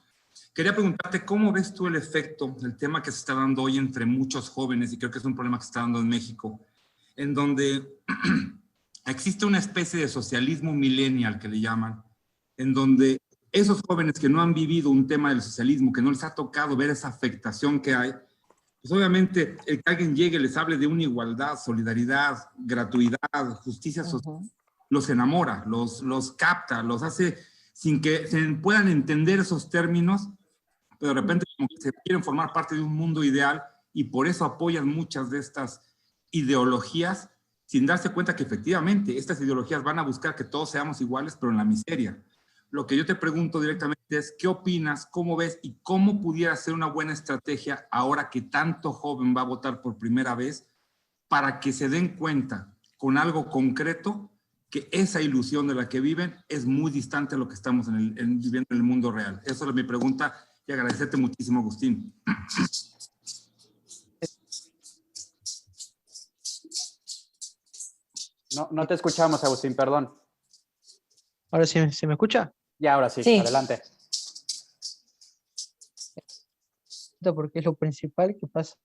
Quería preguntarte, ¿cómo ves tú el efecto, el tema que se está dando hoy entre muchos jóvenes, y creo que es un problema que se está dando en México, en donde existe una especie de socialismo millennial que le llaman, en donde esos jóvenes que no han vivido un tema del socialismo, que no les ha tocado ver esa afectación que hay, pues obviamente el que alguien llegue y les hable de una igualdad, solidaridad, gratuidad, justicia social, los enamora, los capta, los hace sin que se puedan entender esos términos, pero de repente como que se quieren formar parte de un mundo ideal y por eso apoyan muchas de estas ideologías sin darse cuenta que efectivamente estas ideologías van a buscar que todos seamos iguales, pero en la miseria. Lo que yo te pregunto directamente es, ¿qué opinas, cómo ves y cómo pudiera ser una buena estrategia ahora que tanto joven va a votar por primera vez para que se den cuenta con algo concreto que esa ilusión de la que viven es muy distante a lo que estamos viviendo en el mundo real? Esa es mi pregunta y agradecerte muchísimo, Agustín. No te escuchamos, Agustín, perdón. Ahora sí, ¿se me escucha? Ya, ahora sí, Sí. adelante. Porque es lo principal que pasa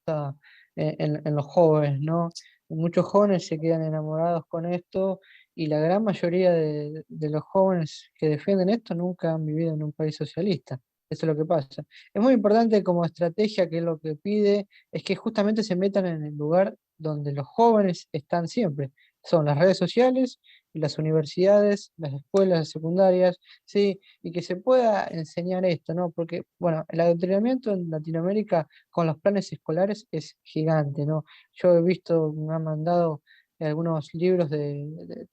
en los jóvenes, ¿no? Muchos jóvenes se quedan enamorados con esto y la gran mayoría de los jóvenes que defienden esto nunca han vivido en un país socialista. Eso es lo que pasa. Es muy importante como estrategia, que es lo que pide, es que justamente se metan en el lugar donde los jóvenes están siempre. Son las redes sociales, las universidades, las escuelas secundarias, ¿sí? Y que se pueda enseñar esto, ¿no? Porque, bueno, el adoctrinamiento en Latinoamérica con los planes escolares es gigante, ¿no? Yo he visto, me han mandado algunos libros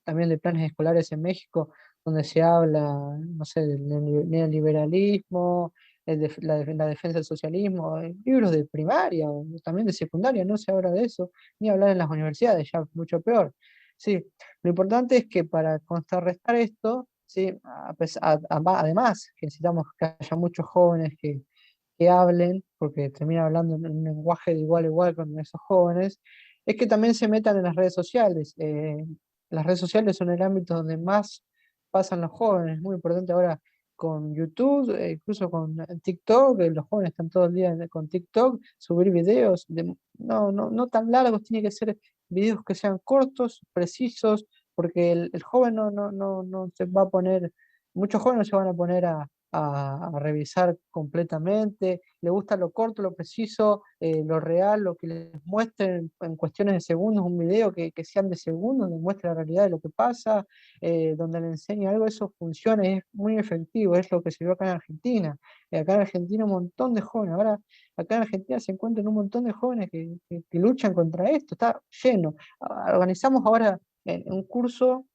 también de planes escolares en México, donde se habla, no sé, del neoliberalismo, la defensa del socialismo, libros de primaria o también de secundaria, no se habla de eso, ni hablar en las universidades, ya mucho peor. Sí, lo importante es que para contrarrestar esto, ¿sí? Además que necesitamos que haya muchos jóvenes que hablen, porque termina hablando en un lenguaje de igual a igual con esos jóvenes, es que también se metan en las redes sociales. Las redes sociales son el ámbito donde más pasan los jóvenes, es muy importante ahora con YouTube, incluso con TikTok, los jóvenes están todo el día con TikTok, subir videos, no tan largos, tiene que ser videos que sean cortos, precisos, porque el joven no se va a poner, muchos jóvenes no se van a poner a revisar completamente, le gusta lo corto, lo preciso, lo real, lo que les muestren en cuestiones de segundos, un video que sean de segundos, donde muestre la realidad de lo que pasa, donde le enseñe algo, eso funciona y es muy efectivo, es lo que se vio acá en Argentina. Acá en Argentina un montón de jóvenes, ahora acá en Argentina se encuentran un montón de jóvenes que luchan contra esto, está lleno. Organizamos ahora un curso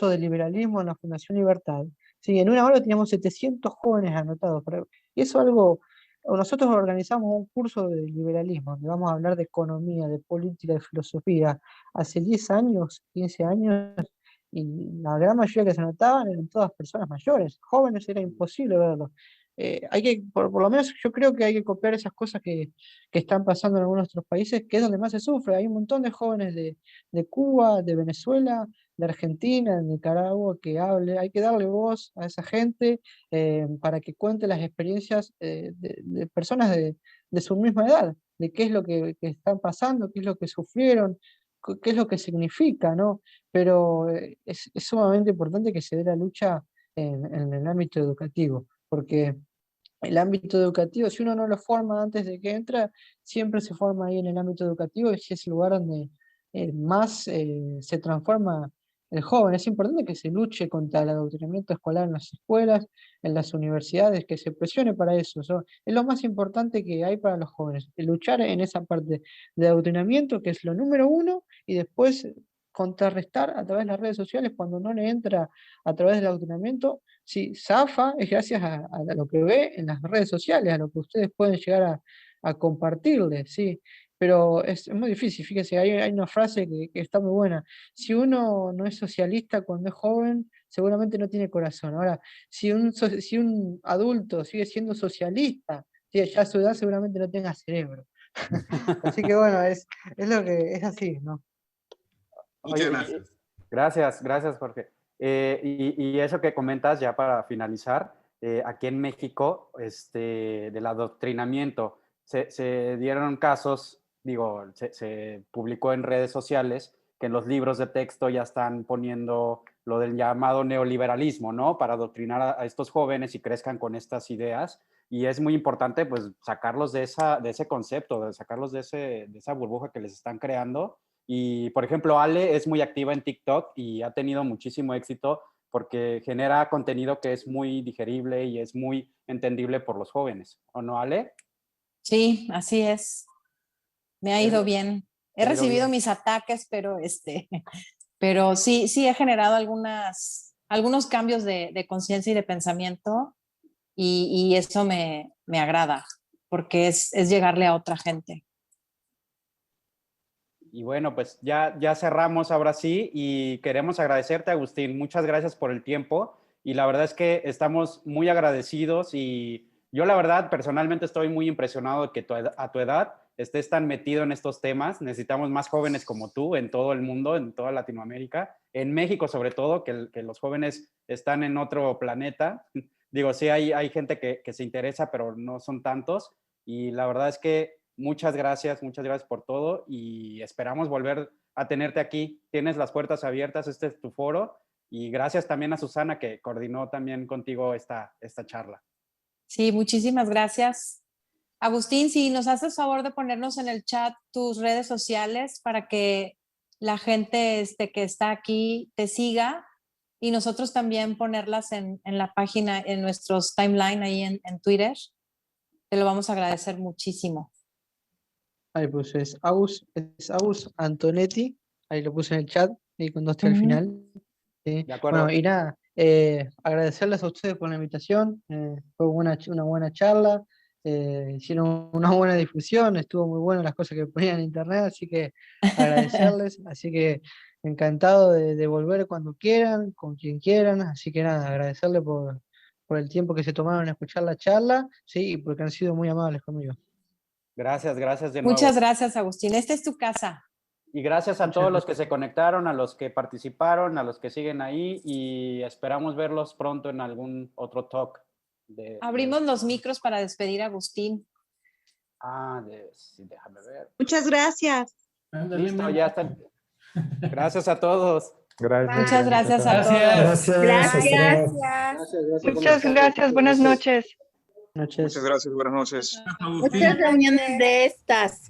de liberalismo en la Fundación Libertad. Sí, en una hora teníamos 700 jóvenes anotados. Y eso es algo, nosotros organizamos un curso de liberalismo, donde vamos a hablar de economía, de política, de filosofía, hace 10 años, 15 años, y la gran mayoría que se anotaban eran todas personas mayores, jóvenes era imposible verlos. Hay que, por lo menos yo creo que hay que copiar esas cosas que están pasando en algunos otros países, que es donde más se sufre. Hay un montón de jóvenes de Cuba, de Venezuela, de Argentina, de Nicaragua, que hay que darle voz a esa gente para que cuente las experiencias de personas de su misma edad, de qué es lo que están pasando, qué es lo que sufrieron, qué es lo que significa, ¿no? Pero es sumamente importante que se dé la lucha en el ámbito educativo, porque el ámbito educativo, si uno no lo forma antes de que entra, siempre se forma ahí en el ámbito educativo y es el lugar donde más se transforma el joven. Es importante que se luche contra el adoctrinamiento escolar en las escuelas, en las universidades, que se presione para eso. Es lo más importante que hay para los jóvenes, luchar en esa parte de adoctrinamiento, que es lo número uno, y después contrarrestar a través de las redes sociales cuando no le entra a través del adoctrinamiento. Sí, zafa es gracias a lo que ve en las redes sociales, a lo que ustedes pueden llegar a compartirle, sí. Pero es muy difícil, fíjese, hay una frase que está muy buena. Si uno no es socialista cuando es joven, seguramente no tiene corazón. Ahora, si un adulto sigue siendo socialista, sí, ya a su edad seguramente no tenga cerebro. Así que bueno, es lo que es así, ¿no? Muchas Oye, gracias. gracias, Jorge. Y eso que comentas, ya para finalizar, aquí en México, del adoctrinamiento, se dieron casos, digo, se publicó en redes sociales que en los libros de texto ya están poniendo lo del llamado neoliberalismo, ¿no? Para adoctrinar a estos jóvenes y crezcan con estas ideas. Y es muy importante, pues, sacarlos de ese concepto, de sacarlos de esa burbuja que les están creando. Y, por ejemplo, Ale es muy activa en TikTok y ha tenido muchísimo éxito porque genera contenido que es muy digerible y es muy entendible por los jóvenes. ¿O no, Ale? Sí, así es. Me ha ido bien. He Te ha ido recibido bien. mis ataques, pero pero sí he generado algunos cambios de conciencia y de pensamiento y eso me agrada porque es llegarle a otra gente. Y bueno, pues ya cerramos ahora sí y queremos agradecerte, Agustín. Muchas gracias por el tiempo y la verdad es que estamos muy agradecidos y yo la verdad personalmente estoy muy impresionado de que a tu edad estés tan metido en estos temas. Necesitamos más jóvenes como tú en todo el mundo, en toda Latinoamérica, en México sobre todo, que los jóvenes están en otro planeta. Digo, sí hay gente que se interesa, pero no son tantos y la verdad es que muchas gracias por todo y esperamos volver a tenerte aquí. Tienes las puertas abiertas, este es tu foro y gracias también a Susana que coordinó también contigo esta charla. Sí, muchísimas gracias. Agustín, si nos haces favor de ponernos en el chat tus redes sociales para que la gente que está aquí te siga y nosotros también ponerlas en la página, en nuestros timeline ahí en Twitter, te lo vamos a agradecer muchísimo. Ahí pues es Agus Antonetti, ahí lo puse en el chat, y con 2T al final. Sí. De acuerdo. Bueno, y nada, agradecerles a ustedes por la invitación, fue una buena charla, hicieron una buena difusión, estuvo muy bueno las cosas que ponían en internet, así que agradecerles, así que encantado de volver cuando quieran, con quien quieran, así que nada, agradecerles por el tiempo que se tomaron en escuchar la charla, sí, y porque han sido muy amables conmigo. Gracias de nuevo. Muchas gracias, Agustín. Esta es tu casa. Y gracias a todos los que se conectaron, a los que participaron, a los que siguen ahí y esperamos verlos pronto en algún otro talk. Abrimos los micros para despedir a Agustín. Sí, déjame ver. Muchas gracias. Listo, ya está. Gracias a todos. Muchas gracias a todos. Gracias. Muchas gracias, buenas noches. Noches. Muchas gracias, buenas noches. Agustín. Muchas reuniones de estas.